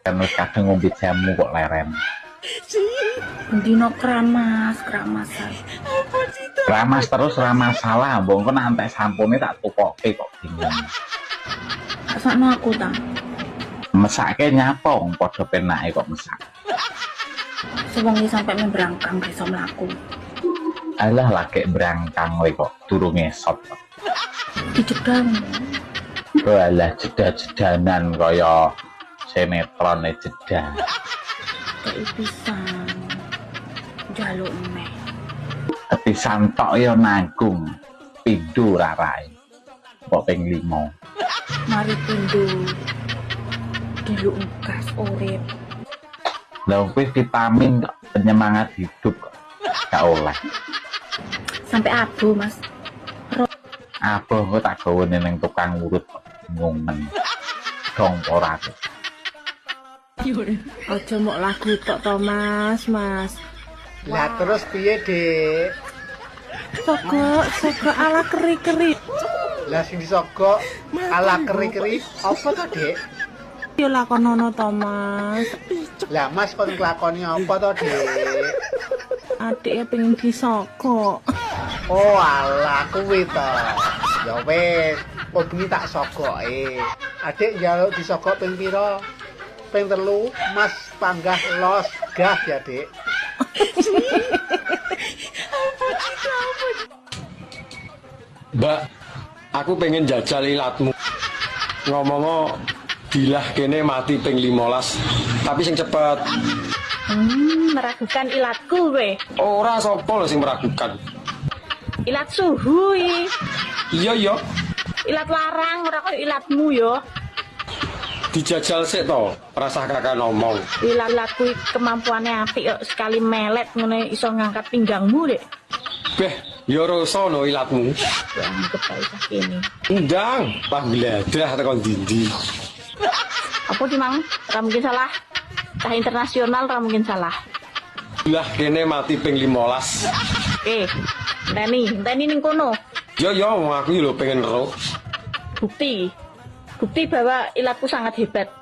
Kan wis kadang ngombe jamu kok leren. Bendino keramasan. Ramas terus ra masalah, mbok engko nek entek sampune tak tukoke kok bingung. Sakno aku ta. Mesake nyapa wong padha penake kok mesak. Sewengi sampai membrangkang iso mlaku. Alah lagi berangkang we kok turu ngesot. Dijedang. Walah jeda-jedanan kaya sinetron jeda. Kayak pisan. Jaluk meh. Pisan tok ya nanggung pindho rarai. Kok ping 5. Mari pindho. Delok gas urip. Lah wis vitamin kok penyemangat hidup kok gak oleh. Sampai abu, Mas. Apa kok tak gawene ning tukang urut ngungen. Dong ora tuh. Aja mok lagu tok to, Mas. Lah terus piye, Dik? Soko ala keri-keri. Lah sing disogok ala keri-keri apa to, Dik? Yo lakonono to, Mas. Lah Mas kon nglakoni apa to, Dik? Adike pengen disogok. Oh alah kuwi to. Ya wis, kok bengi tak sogoke. Adik njaluk disogok ping pira? Ping 3, Mas panggah los gas ya, Dik. Mbak, aku pengen jajal ilatmu. Ngomong dilah kene mati ping 15, tapi sing cepet. Meragukan ilatku we. Ora sapa lho sing meragukan. Ilat suhu iki. Iya. Ilat larang ora kok ilatmu yo. Dijajal sik to, rasah kakak ngomong. Ilatku kemampuannya apik kok sekali melet ngene iso ngangkat pinggangmu, Dek. Beh, ya rasa no ilatmu. Anggap ae sakene. Ndang, pangladah tekan dindi. Apa di mang? Ora mungkin salah. Tah internasional ora mungkin salah. Dilah kene mati ping 15. Enteni ning kono. Yo wong aku lho pengen ero. Bukti bahwa ilatku sangat hebat.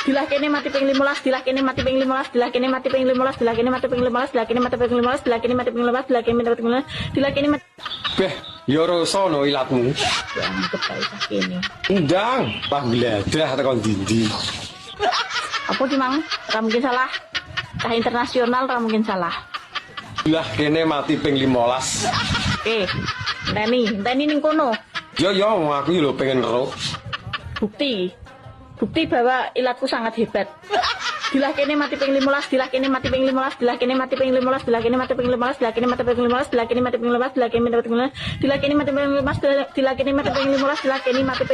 Dilah kene mati ping 15, dilah kene mati ping 15, dilah kene mati ping 15, dilah kene mati ping 15, dilah kene mati ping 15, dilah kene mati ping 15, dilah kene mati ping 15, dilah kene mati. Beh, ya rasa no ilatmu. Anggap ae sakene. Ndang, pangladah tekan dindi. Apa di mang? Ora mungkin salah. Tah internasional ora mungkin salah. Dilah kene mati ping 15. Enteni ning kono. Yo wong aku lho pengen ero. Bukti bahwa ilatku sangat hebat. Dilah kene mati ping 15, dilah kene mati ping 15, dilah kene mati ping 15, dilah kene mati ping 15, dilah kene mati ping 15, dilah kene mati ping 15, dilah kene mati ping 15, dilah kene mati ping 15, dilah kene mati ping 15, dilah kene mati ping 15,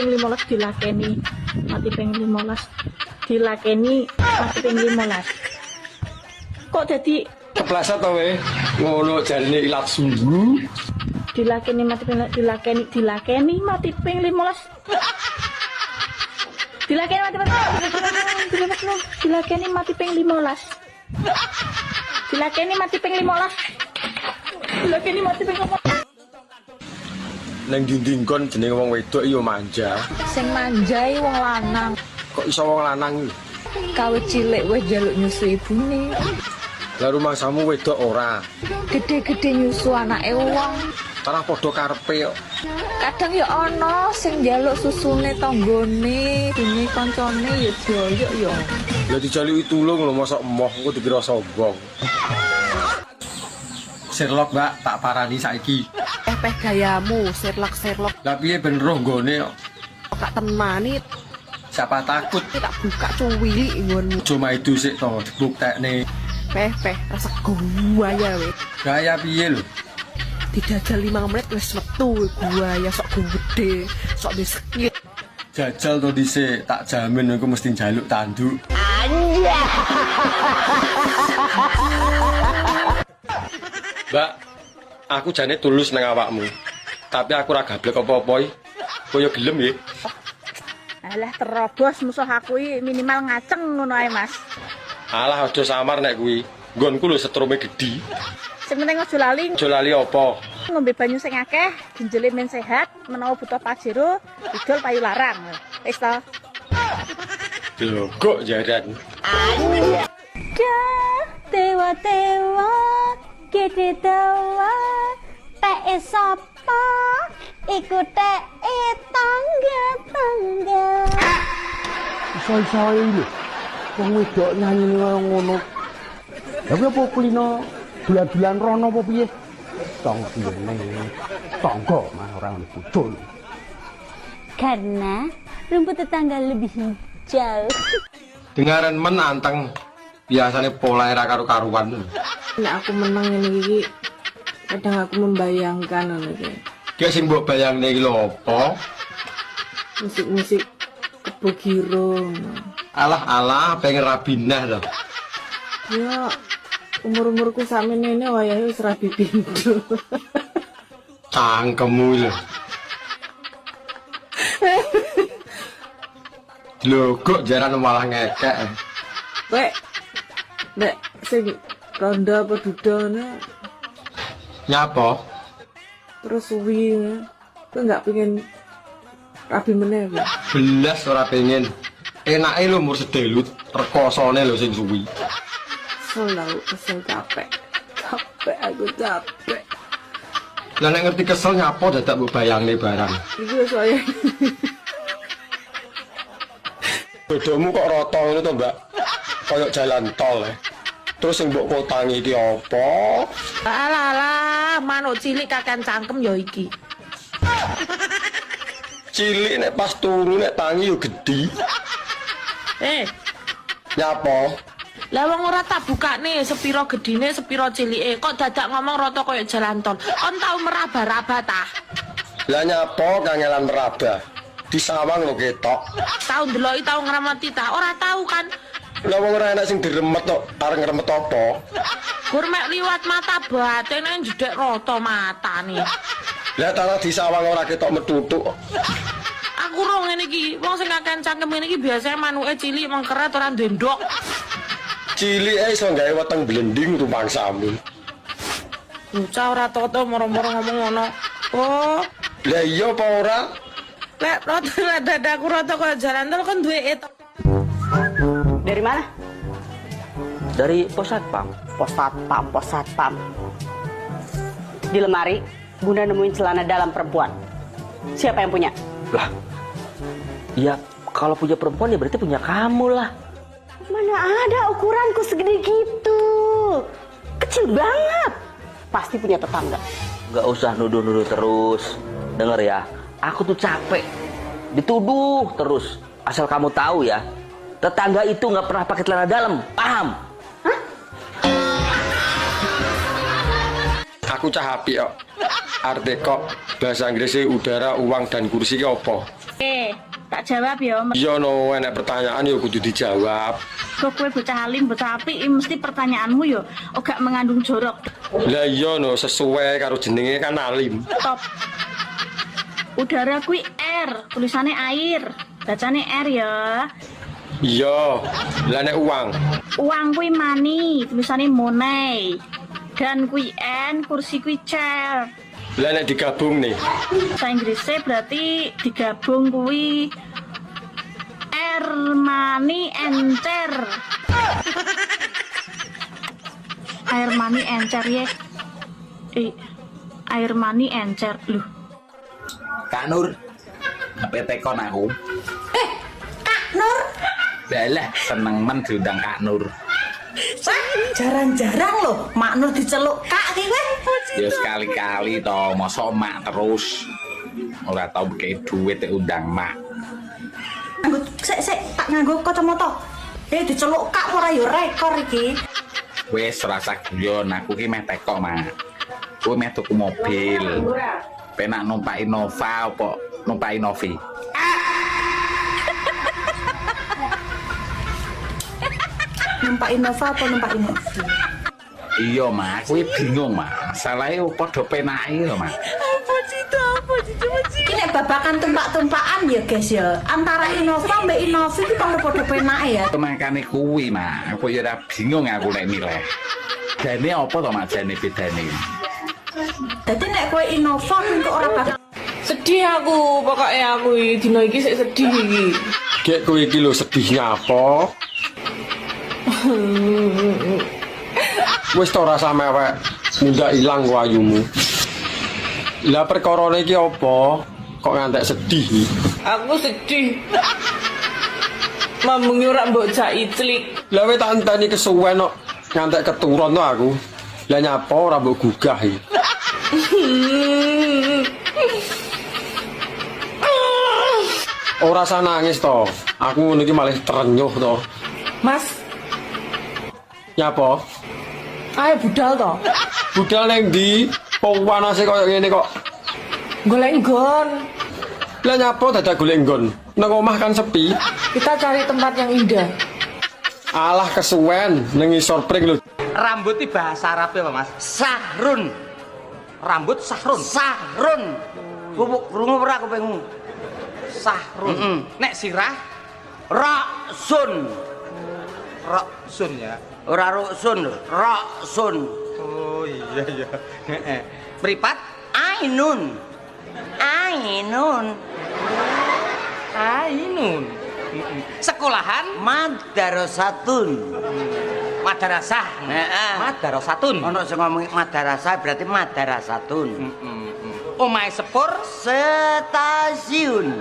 dilah kene mati ping 15, dilah kene mati ping 15. Kok jadi Kepleset to we. Ngono jarine ilat suhu. dilah kene mati ping dilah kene mati ping 15. Dilah kene mati ping 15. Dilah kene mati ping 15. Dilah kene mati ping 15. Dilah kene mati ping 15. Neng dinding kon jenenge wong wedok iya manja. Sing manjai wong lanang. Kok iso wong lanang iki? Kawit cilik wis njaluk nyusu ibune. Lah rumangsamu wedok ora. Gede-gede nyusu anake wong. Malah padha karepe kok. Kadang ya ana sing njaluk susune tanggane, dene kancane ya doyok ya. Lah dijaluki tulung lho mosok emoh engko dikira sombong. Sherlock, Mbak, tak parani saiki. Peh gayamu, Sherlock. Lah piye ben roh nggone kok. Tak temani, Siapa takut? tak buka cuwili nggonmu. Cuma itu sik to dibuktekne. Peh, rasa gua ya we. Gaya piye lho? Dijajal 5 menit wis metu gua ya sok gede, sok disekit. Jajal to dhisik, tak jamin aku mesti njaluk tanduk. Mbak, aku jane tulus nang awakmu. Tapi aku ora gablek apa-apa iki. Koyo gelem nggih. Alah terobos musuh aku iki minimal ngaceng ngono ae, Mas. Alah aja samar nek kuwi. Nggonku lho setrume gedhi. Sing penting aja lali Aja lali apa? ngombe banyu sing akeh, ginjele men sehat, menawa butuh pajero, idol payu larang. Wis to. Kok jaran. Tewa-tewa gede dawa teke sapa iku teke tangga-tangga. Iso-isoe lho. Wong wedok nyanyi kaya ngono. Lah kuwi apa kulino dulan-dulan rono apa piye? Tong piyene tangga mah ora ono bojone. Karena rumput tetangga lebih hijau. Dengaran menantang biasanya pola era karu-karuan. Nek aku menang ini iki kadang aku membayangkan ngono iki. Kayak sing mbok bayangne iki lho apa? Musik-musik Kebo Giro. Alah pengen rabinah lho. Ya umur-umurku sakmene wayahe wis rabi pindho. Cangkemmu lho. Lho kok jaran malah ngekek. Wek. Nek sing rondo apa dudone Nyapa? terus suwi. Kowe enggak pengen rabi meneh. Wek. Belas ora pengen. Enake lho umur sedelut, rekosone lho sing suwi. Selalu kesel capek. Capek aku capek. Lah nek ngerti kesel nyapa dadak mbok bayangne barang. Iki saya. Bodohmu kok rata ngono to, Mbak? Kayak jalan tol. Terus sing mbok kotangi iki apa? Alah, manuk cilik kakan cangkem ya iki. Cilik nek pas turu nek tangi yo gedhi. Nyapa? Lah wong ora tak bukane sepiro gedine sepiro cilike kok dadak ngomong rata kaya jalan tol. Kon tau meraba-raba ta? Lah nyapa kangelan meraba? Di sawang lho ketok. Tau ndeloki tau ngramati ta? Ora tau kan? Lah wong ora enak sing diremet kok, arep ngremet apa? Gur mek liwat mata batene jedek rata matane. Lah tanah di sawang ora ketok metutuk. Aku ro ngene iki, wong sing kakean cangkem ngene iki biasane manuke cilik mengkeret ora ndendok. Cilike iso gawe weteng blending rumangsamu. Bocah ora toto moro-moro ngomong ngono. Oh, Lah iya apa ora? lek rata dadaku rata kaya jalan tol kan duwe et. Dari mana? Dari pos satpam. Pos satpam. Di lemari, Bunda nemuin celana dalam perempuan. Siapa yang punya? Lah, ya kalau punya perempuan ya berarti punya kamu lah. Mana ada ukuranku segede gitu. Kecil banget. Pasti punya tetangga. Gak usah nuduh-nuduh terus. Dengar ya, aku tuh capek dituduh terus. Asal kamu tahu ya, tetangga itu nggak pernah pakai celana dalam, paham? Hah? Aku cah apik kok. Arte kok bahasa Inggrisnya udara, uang dan kursi ki apa? Tak jawab ya. Iya no, enak pertanyaan ya kudu dijawab. Kok kowe bocah alim, bocah apik, mesti pertanyaanmu yo gak mengandung jorok. Lah iya no, sesuai karo jenenge kan alim. Top. Udara kuwi air, tulisannya air. Bacane air ya. Iya, lah nek uang. Uang kuwi money, tulisannya money. Dan kuwi n, kursi kuwi chair. Lah nek digabung nih. Bahasa Inggrisnya berarti digabung kuwi air, money, encer. Air mani encer ya. Air mani encer loh. Kak Nur, apa tekon aku? Kak Nur, Balah, seneng men diundang Kak Nur. jarang-jarang loh Mak Nur diceluk Kak ki kowe. Ya sekali-kali toh, mosok mak terus. Ora tau beki duit undang mak. Nganggo sik tak nganggo kacamata. Diceluk Kak ora yo rekor iki. Wes rasa guyon, aku ki meh teko mak. Kowe meh tuku mobil. Penak numpak Innova apa numpak Innovi? Numpak Innova apa numpak Innovi? Iya mak, kowe bingung mak. Masalahe padha penake lho mak. Iki nek babakan tumpak-tumpakan ya guys ya. Antara Innova mbek Innovi iki padha penake ya. Makane kuwi mak, aku ya ora bingung aku nek milih. Jane apa to mak jane bedane? Dadi nek kowe Innova kok ora bakal Sedih aku, pokoknya aku dino iki sik sedih iki. Gek kowe iki lho sedihnya apa? Wis to rasa mewek, mundak ilang wayumu. Lah perkarane iki apa? Kok ngantek sedih? Aku sedih. Mamung ora mbok jak iclik. Lah wis tak enteni kesuwen kok ngantek keturun to aku. Lah nyapa ora mbok gugah iki. Ora usah nangis to. Aku ngono iki malah terenyuh to. Mas, Nyapa? ayo budal to. Budal neng ndi? Panase koyo ngene kok. Golek nggon. Lah nyapa dadak golek nggon? Nang omah kan sepi. Kita cari tempat yang indah. Alah kesuwen ning isor pring lho. Rambut itu bahasa Arab apa mas? Sahrun. Rambut sahrun. Sahrun. Bubuk krungu ora aku pengen. Sahrun. Nek sirah raksun. Raksun ya. Ora ruksun, raksun. Oh iya iya. Meripat Ainun. Ainun. ainun. Sekolahan Madrasatun. madrasah. Heeh. Madrasatun. Ono sing ngomong madrasah berarti madrasatun. Omahe sepur Stasiun.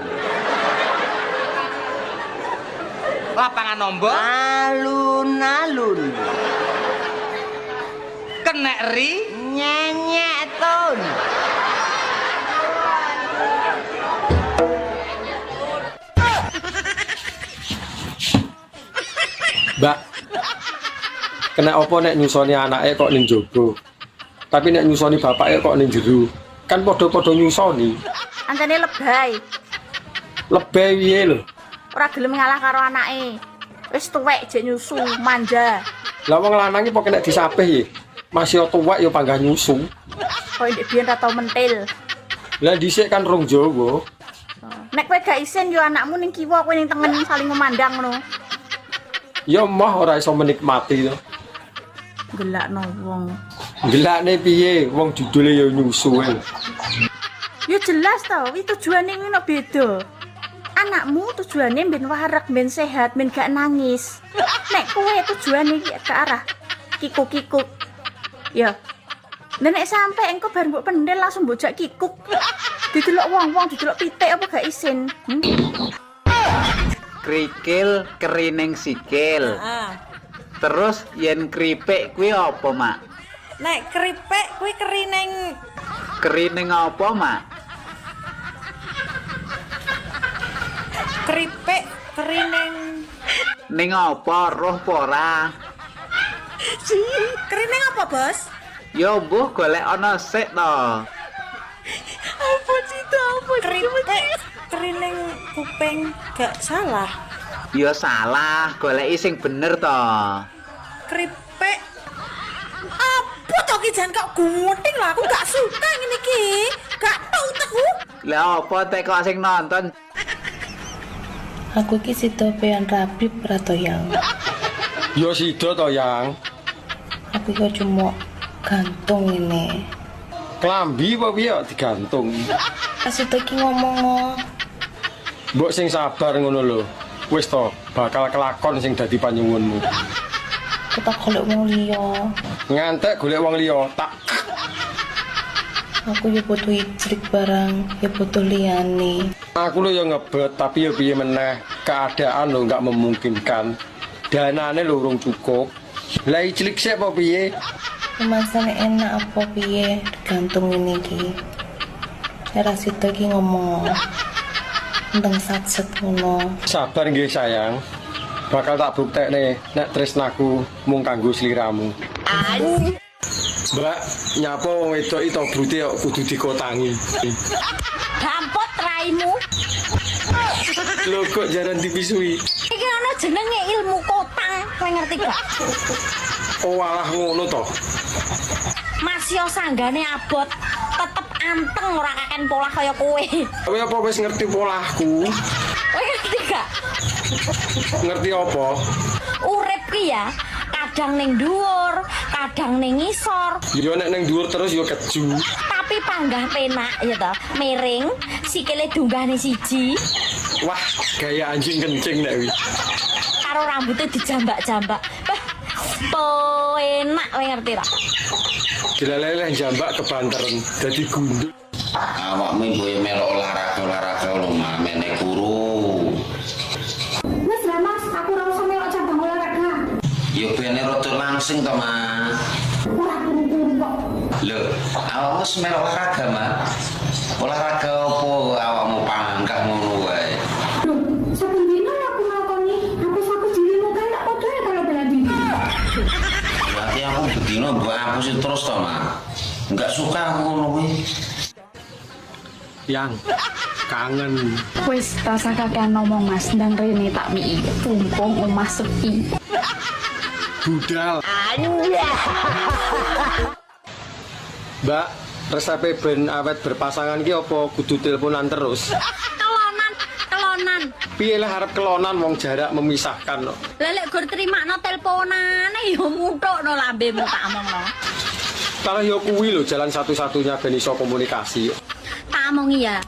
lapangan nombor Alun-alun. kenek ri Nyenyetun. Mbak. Kena apa nek nyusoni anake kok ning jaba. Tapi nek nyusoni bapake kok ning jero. Kan padha-padha nyusoni. Ancane lebay. Lebih piye lho. Ora gelem ngalah karo anake. Wis tuwek jek nyusu, manja. Lah wong lanang iki kok kena disapih ya. Masih tuwek ya panggah nyusu. Koyo ndek biyen ra tau mentil. Lah dhisik kan rong Jawa. Nek kowe gak isin yo anakmu ning kiwa, kowe ning tengen saling memandang ngono. Ya mah ora iso menikmati to. Gelakno wong. Gelakne piye? Wong judule ya nyusu ae. Ya jelas to, iki tujuane kuwi no beda. Anakmu tujuane ben warak, ben sehat, ben gak nangis. Nek kowe tujuane iki ke arah kikuk-kikuk. Ya. Nek sampe engko bar mbok pendel langsung bojak kikuk. Didelok wong-wong, didelok pitik apa gak isin. Krikil kerining sikil. Terus yen kripik kuwi apa, Mak? Nek keripik kuwi kerining. Kerining apa, Mak? Keripik kerining. Ning apa roh apa ora? Kerining apa, Bos? Ya mbuh golek ana sik to. Apa sih itu apa? Keripik kerining kuping gak salah. Ya salah, goleki sing bener to. Keripik apa to ki jan kok gunting lho, aku gak suka ngene iki. Gak tau teku. Lah apa tek kok sing nonton? Aku ki sida peyan rabi prato yang. Ya sida to, Yang. Aku kok cuma gantung ini. Klambi apa piye kok digantung? Asita ki ngomong. Mbok sing sabar ngono lho. Wis to, bakal kelakon sing dadi panyuwunmu. Kita golek wong liya. Ngantek golek wong liya, tak Aku ya butuh ijlik barang, ya butuh liyane. aku lho ya ngebet, tapi ya piye meneh, keadaan lho enggak memungkinkan. Danane lho urung cukup. Lah ijlik sik apa piye? Pemasannya enak apa piye, gantung ini ki. Cara sita ki ngomong. Tentang satset ngono. Sabar nggih sayang. Bakal tak buktekne nek tresnaku mung kanggo sliramu. Mbak, nyapa wong wedok iki to brute kok kudu dikotangi. Dampot raimu. Lho kok jaran dipisui. Iki ana jenenge ilmu kotang, kowe ngerti gak? Oh alah ngono to. Masih sanggane abot, tetep anteng ora kaken pola kaya kowe. Kowe apa wis ngerti polahku? Kowe ngerti gak? Ngerti apa? Urip ki ya, kadang ning dhuwur, kadang ning ngisor, Ya nek ning dhuwur terus ya keju. tapi panggah penak ya ta, miring, sikile dunggane siji. Wah, gaya anjing kencing nek wi. Karo rambutnya dijambak-jambak. Enak kowe ngerti ra? Dilaleleh jambak kebanteran dadi gundul. Awakmu boyo melok olahraga lho, mamene kuru. Wis lah Mas, aku ora usah melok cabang olahraga. Ya bene rada langsing to, Mas. Ora kuru-kuru kok. Lho, awakmu wis melok olahraga, Mas. Olahraga apa awakmu pangkah ngono wae? Loh, saben dina aku ngakoni, aku dirimu kan tak padha karo bela diri. Berarti aku bedino mbok hapusin terus to, Mas. Enggak suka aku ngono kuwi. Yang kangen. Wis rasa kakean ngomong Mas, ndang rene tak mii. Tumpung omah sepi. Budal. Mbak, resepe ben awet berpasangan ki apa kudu teleponan terus? Kelonan. Piye lah arep kelonan wong jarak memisahkan kok. Lelek gur terimakno teleponane yo muthukno lambemu tak omongno. Kalau yo kuwi lho jalan satu-satunya ben iso komunikasi. Tak omongi ya.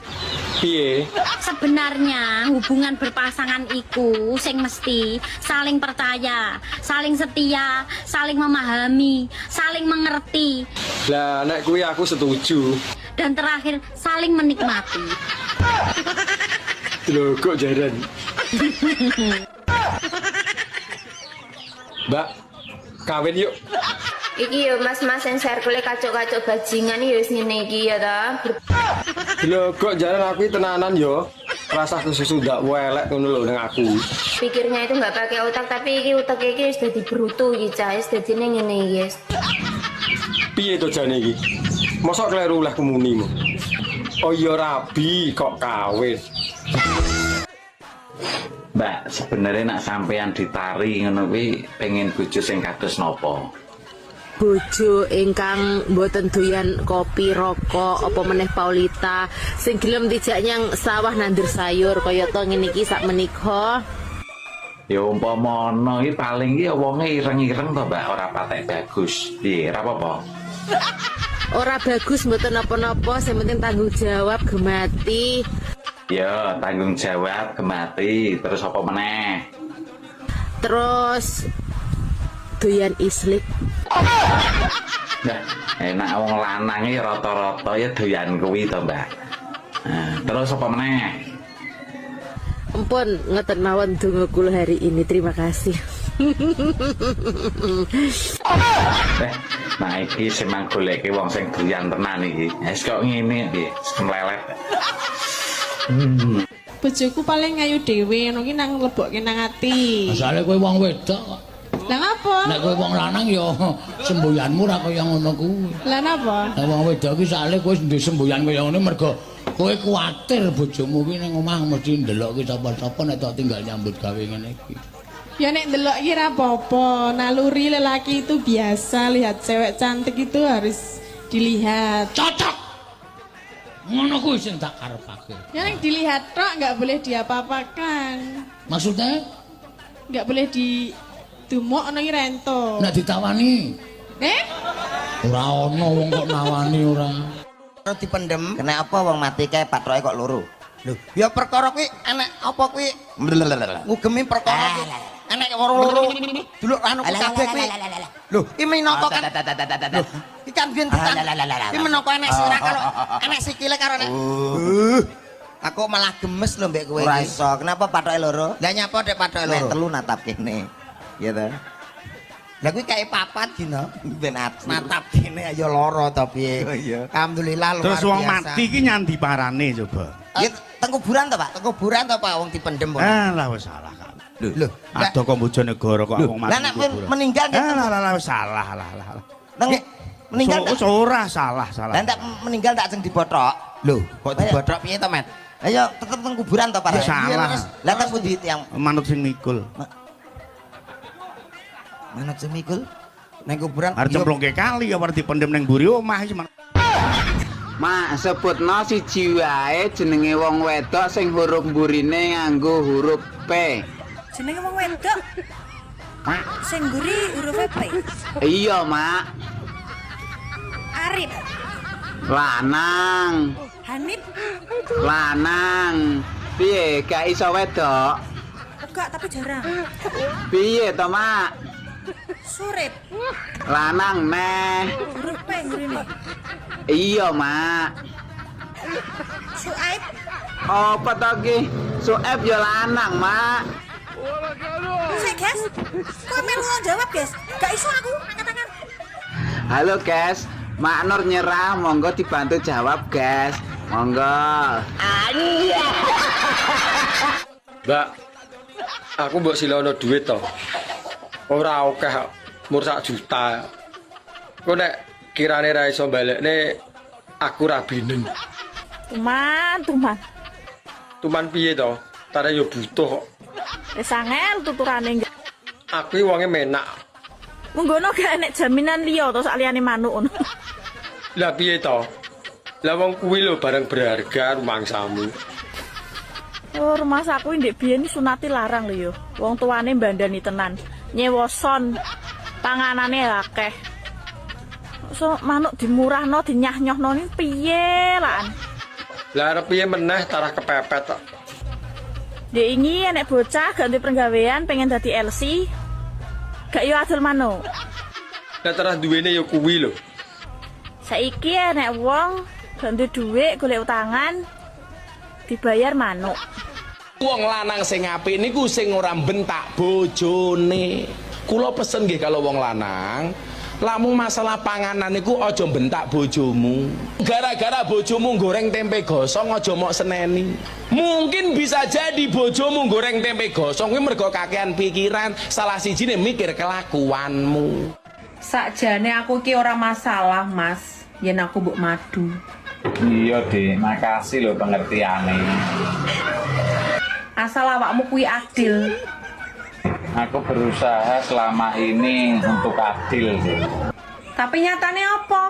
Piye? Sebenarnya hubungan berpasangan iku sing mesti saling percaya, saling setia, saling memahami, saling mengerti, Lah nek kuwi aku setuju. dan terakhir saling menikmati. Lho kok jaran. Mbak, kawin yuk. Iki yo mas-mas yang circle kacuk-kacuk bajingan yo wis ngene iki ya ta. Lho kok jaran aku iki tenanan yo. Rasa susu ndak welek ngono lho ning aku. Pikirnya itu nggak pakai otak tapi iki otak iki wis dadi brutu iki cah, wis dadi ngene iki guys. Piye to jane iki? Mosok kleru oleh kemunimu. Oh iya rabi kok kawin. Mbak, sebenarnya nak sampean ditari ngono kuwi pengen bojo sing kados napa? Bojo ingkang mboten doyan kopi rokok apa meneh Paulita sing gelem dijak nyang sawah nandur sayur kaya to ngene iki sak menika. Ya umpama ana iki paling iki wonge ireng-ireng to, Mbak, ora patek bagus. Piye, ora apa-apa. Ora bagus mboten napa-napa, sing penting tanggung jawab gemati. Ya, tanggung jawab gemati, terus apa meneh? Terus doyan islik. Nah, enak wong lanang iki rata-rata ya doyan kuwi to, Mbak. Nah, terus apa meneh? Ampun, ngeten mawon donga kula hari ini. Terima kasih. Nah, iki semang goleke wong sing doyan tenan iki. Wis kok ngene iki, semlelet. Bojoku paling ngayu dhewe ngono ki nang lebokke nang ati. Masale kowe wong wedok kok. Lah ngapa? Nek kowe wong lanang ya semboyanmu ra kaya ngono kuwi. Lah napa? Lah wong wedok ki sakle kowe ndek semboyan kaya ngene mergo kowe kuwatir bojomu ki ning omah mesti ndelok ki sapa-sapa nek tok tinggal nyambut gawe ngene iki. Ya nek ndelok ki ra apa-apa. Naluri lelaki itu biasa, lihat cewek cantik itu harus dilihat. Cocok. Ngono kuwi sing tak karepake. Ya nek dilihat tok nggak boleh diapa-apakan. Maksudnya? Nggak boleh dumuk ana iki rento. Nek ditawani. Ora ana wong kok nawani ora. Dipendem, kena apa wong mati kae patroke kok loro. Lho, ya perkara kuwi enek apa kuwi? Ngugemi perkara kuwi. Enek loro. Duluk anu kabeh kuwi. Lho, iki minangka kan. Iki kan biyen iki menapa enek sirah karo enek sikile karo enek. Aku malah gemes lho mbek kowe. Ora iso. Kenapa patroke loro? Lah nyapa dek patroke loro? Nek telu natap kene. Ya ta. Lah kuwi kae papat dina ben natap kene ya lara ta piye. Alhamdulillah luar biasa. Terus wong mati ki nyandi parane coba. Ya teng kuburan to, Pak? Teng kuburan to, Pak? Wong dipendem kok. Lah wis salah kan. Lho, ado kok bojo negara kok wong mati. Lah nek meninggal lah wis salah. Nang meninggal ora salah. Lah nek meninggal tak jeng dibothok. Lho, kok dibothok piye to, Met? Ayo tetep teng kuburan to, Pak? Salah. Lah teng pundi tiyang manut sing mikul. Manut sing mikul? Nang kuburan. Arep cemplungke kali ya arep dipendem ning mburi omah iki. Mak sebutno siji wae jenenge wong wedok sing huruf mburine nganggo huruf P. Jenenge wong wedok. Sing mburi huruf P. Iya, Mak. Arif. Lanang. Hanif. Lanang. Piye, gak iso wedok? Enggak, tapi jarang. Piye to, Mak? Surip. Lanang neh. Huruf P ngrene. Iya, Mak. Suaib. Apa to ki? Sueb ya lanang, Mak. Sik, guys. Kok melu jawab, guys? Gak iso aku angkat-angkat. Halo, guys. Mak Nur nyerah, monggo dibantu jawab, guys. Monggo. Mbak, aku mbok silono duit to. Ora akeh, mur 1 juta. Kok nek kirane ra iso balekne aku ra binen. Tuman. Tuman piye to? Tare yo butuh kok. Wis angel tuturane. Aku iki wonge menak. Munggono gak enek jaminan liya to sak liyane manuk ngono. Lah piye to? Lah wong kuwi lho barang berharga rumangsamu. Oh, rumah saku ndek biyen sunati larang lho yo. Wong tuane mbandani tenan. Nyewa son. Panganane akeh. So manuk dimurahno dinyah-nyohno ni piye lan? Lah arep piye meneh tarah kepepet kok. Dek ini enek bocah gak duwe penggawean pengen dadi LC. Gak yo adol manuk. Lah tarah duwene yo kuwi lho. Saiki enek wong gak duwe dhuwit golek utangan dibayar manuk. Wong lanang sing apik niku sing ora bentak bojone. Kula pesen nggih kalau wong lanang, lamun masalah panganan niku aja bentak bojomu. Gara-gara bojomu goreng tempe gosong aja mok seneni. Mungkin bisa jadi bojomu goreng tempe gosong kuwi mergo kakean pikiran, salah sijine mikir kelakuanmu. Sakjane aku ki ora masalah, Mas. Yen aku mbok madu. Iya, Dik. Makasih lho pengertiane. Asal awakmu kuwi adil. Aku berusaha selama ini untuk adil, Dik. Tapi nyatane apa?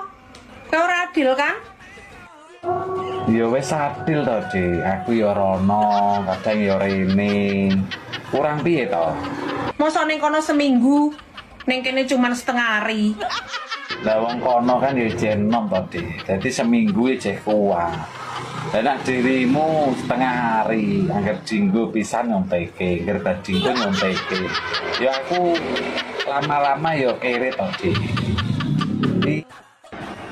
Kowe ora adil kan? Ya wis adil to, Dik. Aku ya rono, kadang ya rene. Kurang piye to? Mosok ning kono seminggu, ning kene cuman setengah hari. Lah wong kono kan ya jenom to, Dik. Dadi seminggu jeh kuat. Lah nek dirimu setengah hari, angger dinggo pisan nyonteke, angger dinggo nyonteke. Ya aku lama-lama ya kere to, Dik.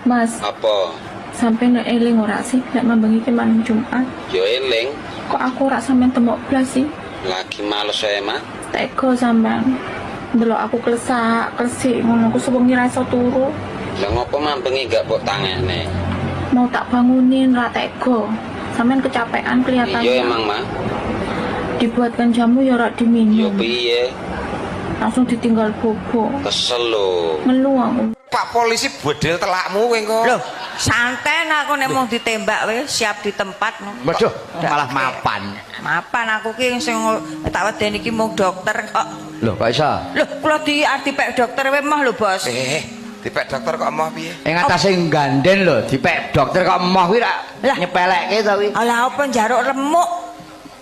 Mas, Apa? sampai no eling ora sih nek mambengi ki malam Jumat. Yo eling, Kok aku ora sampean temok blas sih? lagi males wae mah. Teko sampean. Delok aku klesik ngono aku sewengi ra iso turu. Lah ngopo mambengi gak mbok tangene? Mau tak bangunin ra teko. Sampean kecapean kelihatannya. Iya emang mah. Dibuatkan jamu ya ora diminum. Yo piye? Langsung ditinggal bobo. Kesel lho. Ngelu aku. Pak polisi bedel telakmu kowe engko. Loh, santai aku nek mau ditembak wis siap di tempat. Waduh, malah mapan. Mapan aku ki sing tak wedeni ki mung dokter kok. Loh, kok iso? Loh, kula dipek dokter wae mah lho, Bos. Dipek dokter kok emoh piye? Ing atase ganden lho, dipek dokter kok emoh kuwi ra nyepelekke to kuwi. Alah apa njaruk remuk.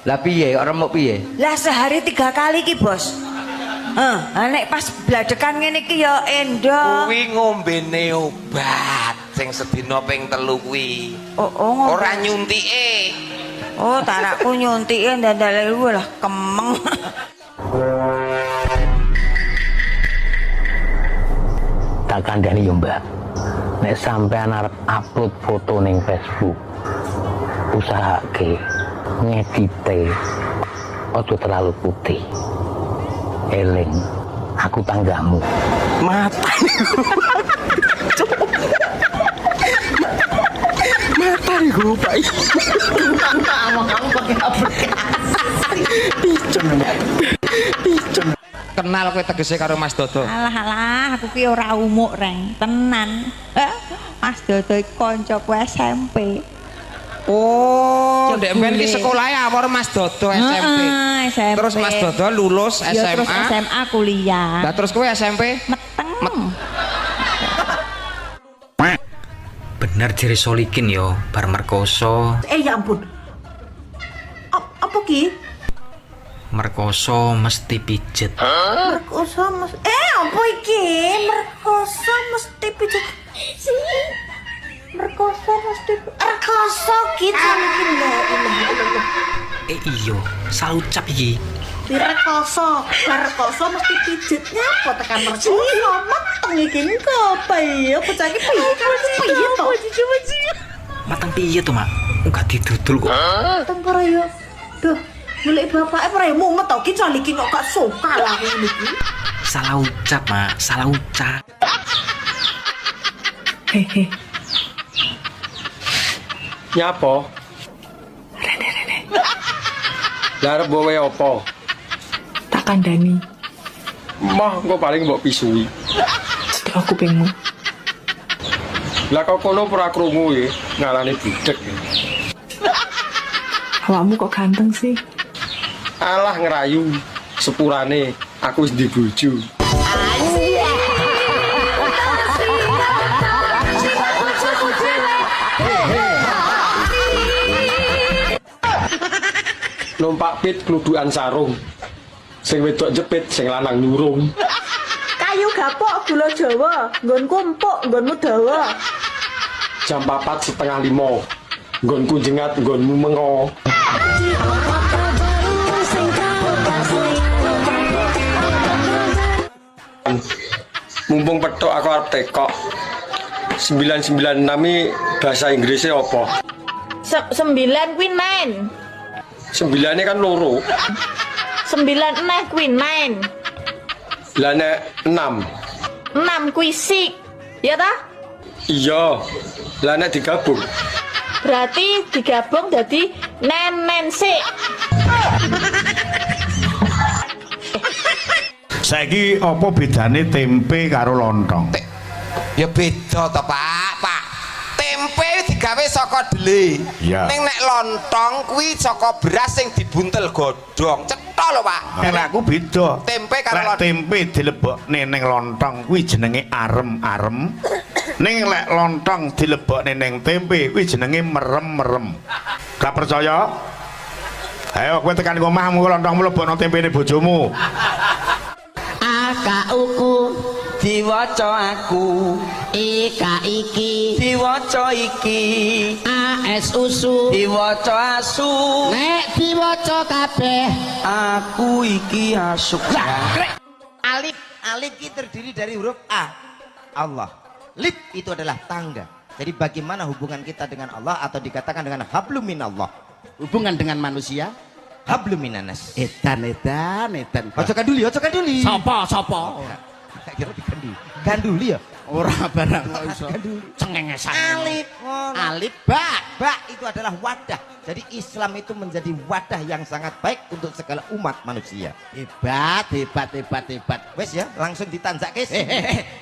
Lah piye kok remuk piye? Lah sehari 3 kali ki, Bos. Nek pas bladekan ngene iki ya endo. Kuwi ngombene obat sing sedina ping 3 kuwi. Oh, ora nyuntike. Oh, tarakku nyuntike ndandale lah kemeng. Tak kandhani yo, Mbak. Nek sampean arep upload foto ning Facebook, usahake ngedite ojo terlalu putih. Eling, aku tanggamu. Mata. Mata gue, Pak. Mata sama kamu pakai aplikasi. Picon. Kenal kowe tegese karo Mas Dodo. Alah, aku ki ora umuk, Reng. Tenan. Mas Dodo iki kancaku SMP. Oh, ndek men ki sekolahe awor Mas Dodo SMP. SMP. Terus Mas Dodo lulus SMA. Ya terus SMA kuliah. Lah terus kowe SMP? Meteng. Bener jere Solikin yo, bar merkoso. Ya ampun. Apa ki? Merkoso mesti pijet. Merkoso mesti apa iki? Merkoso mesti pijet. Merkoso mesti rekoso gitu. La ilaha illallah. Iya, salah ucap iki. Rekoso, rekoso mesti pijetnya apa tekan rekoso mateng iki apa ya bocah iki piye to Matang piye to, Mak? Enggak didudul kok. tengkor ya duh milik bapake ora ya mumet to ki cal iki kok gak suka lah ngene iki Salah ucap, Mak. Salah ucap. Hehe. Nyapa? Lah arep gawe apa? Tak kandhani. Mah engko paling mbok pisui. Sedek kupingmu. Lah kok kono ora krungu ya ngalani budek. Awakmu kok ganteng sih? Alah ngerayu sepurane aku wis di bojo. Numpak pit kludukan sarung. Sing wedok jepit, sing lanang nyurung. Kayu gapok gula Jawa, nggonku empuk, nggonmu dawa. Jam 4:30, nggonku jengat, nggonmu mengo. Mumpung petok aku arep tekok. 996 bahasa Inggrisnya apa? 9 kuwi 9. 9 kan loro. 9 kuwi 9. Lah nek 6. 6 kuwi 6. Ya ta? Iya. Lah nek digabung. Berarti digabung jadi nen sik. Saiki apa bedane tempe karo lontong? Ya beda to, Pak. Tempe digawe saka dele. Iya. Ning nek lontong kuwi saka beras sing dibuntel godhong. Cetha lho, Pak. Nek aku beda. Tempe karo lontong. Tempe dilebokne ning lontong kuwi jenenge arem-arem. Ning lek lontong dilebokne ning tempe kuwi jenenge merem-merem. Gak percaya? Ayo kowe tekan omahmu lontongmu lebokno tempene bojomu. Akauku diwaca aku, ika iki diwaca iki, as usu diwaca asu, nek diwaca kabeh aku iki asuk. Alif iki terdiri dari huruf A. Allah. Lip itu adalah tangga. Jadi bagaimana hubungan kita dengan Allah atau dikatakan dengan hablum minallah? Hubungan dengan manusia hablum minanas. Edan. Ojo kanduli. Sapa? Kira diganduli. Ganduli ya? Ora barang kok iso. Cengengesan. Alif ba itu adalah wadah. Jadi Islam itu menjadi wadah yang sangat baik untuk segala umat manusia. Hebat. Wes ya, langsung ditanjak guys.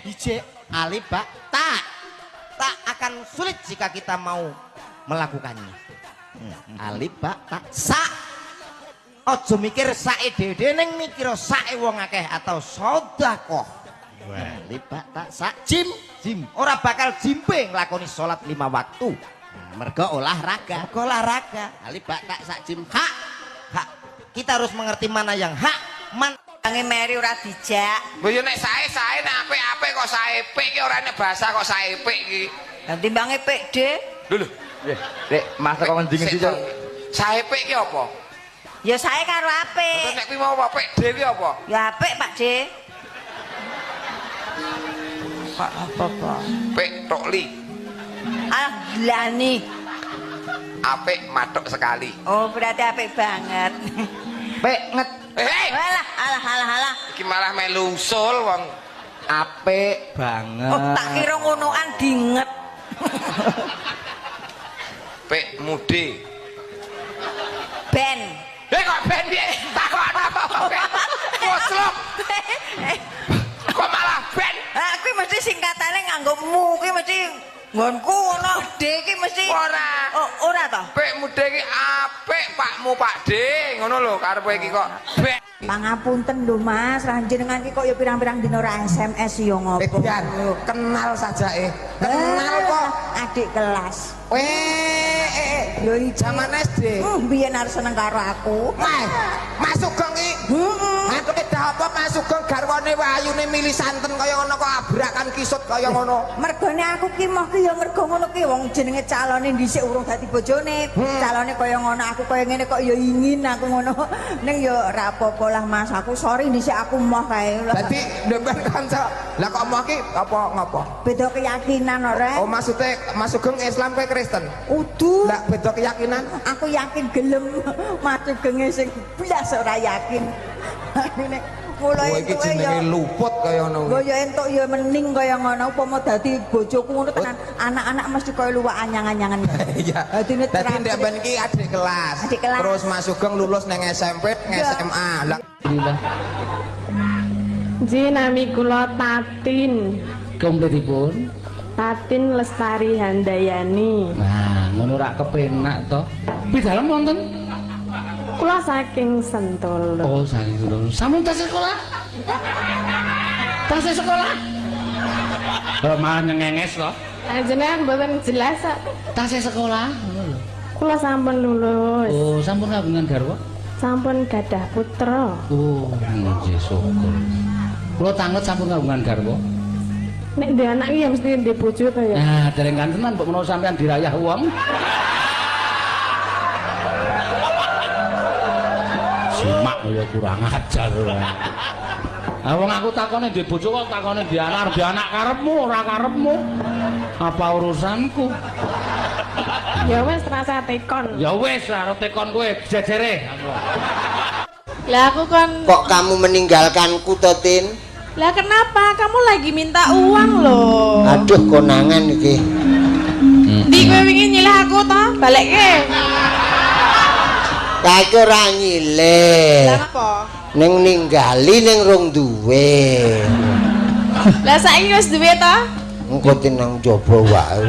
Ije alif ba tak akan sulit jika kita mau melakukannya. Alif ba tak sa. Ojo mikir sae dhewe ning mikir sae wong akeh atau sedekah. Alif ba tak sa jim. Ora bakal jimpe nglakoni salat 5 waktu. Mergo olahraga. Alif ba tak sa jim hak. Kita harus mengerti mana yang hak, man Ange meri ora dijak. Lho yo nek sae nek apik kok saepik iki ora nek basa kok saepik iki. Lah timbange pik, Dik. Lho. Dek, masa kok ngendi-ngendi to? Saepik iki apa? Ya sae karo apik. Terus nek kuwi mau apik dhewe apa? Ya apik, Pak De. Pak apa, Pak? Pik tokli. Ah, glani. Apik matok sekali. Oh, berarti apik banget. Pik nget. Alah. Iki malah melu usul wong apik banget. Oh, tak kira ngonoan dinget. Pik mude. Ben. Kok ben piye? Takon apa? Goslok. Kok malah ben? Ah, kuwi mesti singkatane nganggo mu, kuwi mesti nggonku ngono. D iki mesti ora. Oh, ora to? Pik mude iki apik Pakmu Pak D. Ngono lho karepe iki kok. Pangapunten lho Mas, ranjenengan iki kok ya pirang-pirang dina ora SMS ya ngopo. Kenal saja Kenal kok adik kelas. Yo zaman SD. Biyen arep seneng karo aku. Masuk gong iki. Aku Lah apa Mas Sugeng garwane wayune milih santen kaya ngono kok abrakan kisut kaya ngono. Mergone aku ki moh ki ya mergo ngono ki wong jenenge calone dhisik urung dadi bojone. Calone kaya ngono aku kaya ngene kok ya ingin aku ngono. Ning ya ora apa-apa lah Mas, aku sorry dhisik aku moh kae. Dadi ndemben kanca. Lah kok moh ki apa ngopo? Beda keyakinan ora. Oh maksudnya Mas Sugeng Islam kowe Kristen? Udu. Lah beda keyakinan? Aku yakin gelem Mas Sugeng sing blas ora yakin. Nek mulai iki jenenge luput kaya ngono. Go ya entuk ya mening kaya ngono upama dadi bojoku ngono tenan anak-anak mesti kaya luwak anyang-anyangan. Iya. Dadi ndek ben iki adik kelas. Terus Mas Sugeng lulus nang SMP, nang SMA. Lah Ji nami kula Tatin. Kompletipun. Tatin Lestari Handayani. Nah, ngono rak kepenak to. Pidalem wonten? Kula saking Sentolo. Oh, saking Sentolo. Sampun tas sekolah? Tas sekolah? Malah nyengenges to. Jenengan mboten jelas kok. Tas sekolah ngono lho. Kula sampun lulus. Oh, sampun kagungan garwa? Sampun gadah putra. Oh, nggih syukur. Kula tanget sampun kagungan garwa. Nek ndek anak iki ya mesti ndek bojo to ya. Nah, dereng kantenan mbok menawa sampean dirayah wong. Simak ya kurang ajar ora. Ah wong aku takone ndek bojo kok takone ndek anak karepmu ora karepmu. Apa urusanku? Ya wis rasa tekon. Ya wis arep tekon kowe jejere. Lah aku kan kok kamu meninggalkanku Totin? Lah kenapa? Kamu lagi minta uang loh. Aduh konangan iki. Ndi kowe wingi nyilih aku to? Balekke. Kake ora nyilih. Lah apa? Ning ninggali ning rong duwe. Lah saiki wis duwe to? Engko tinang jaba wae.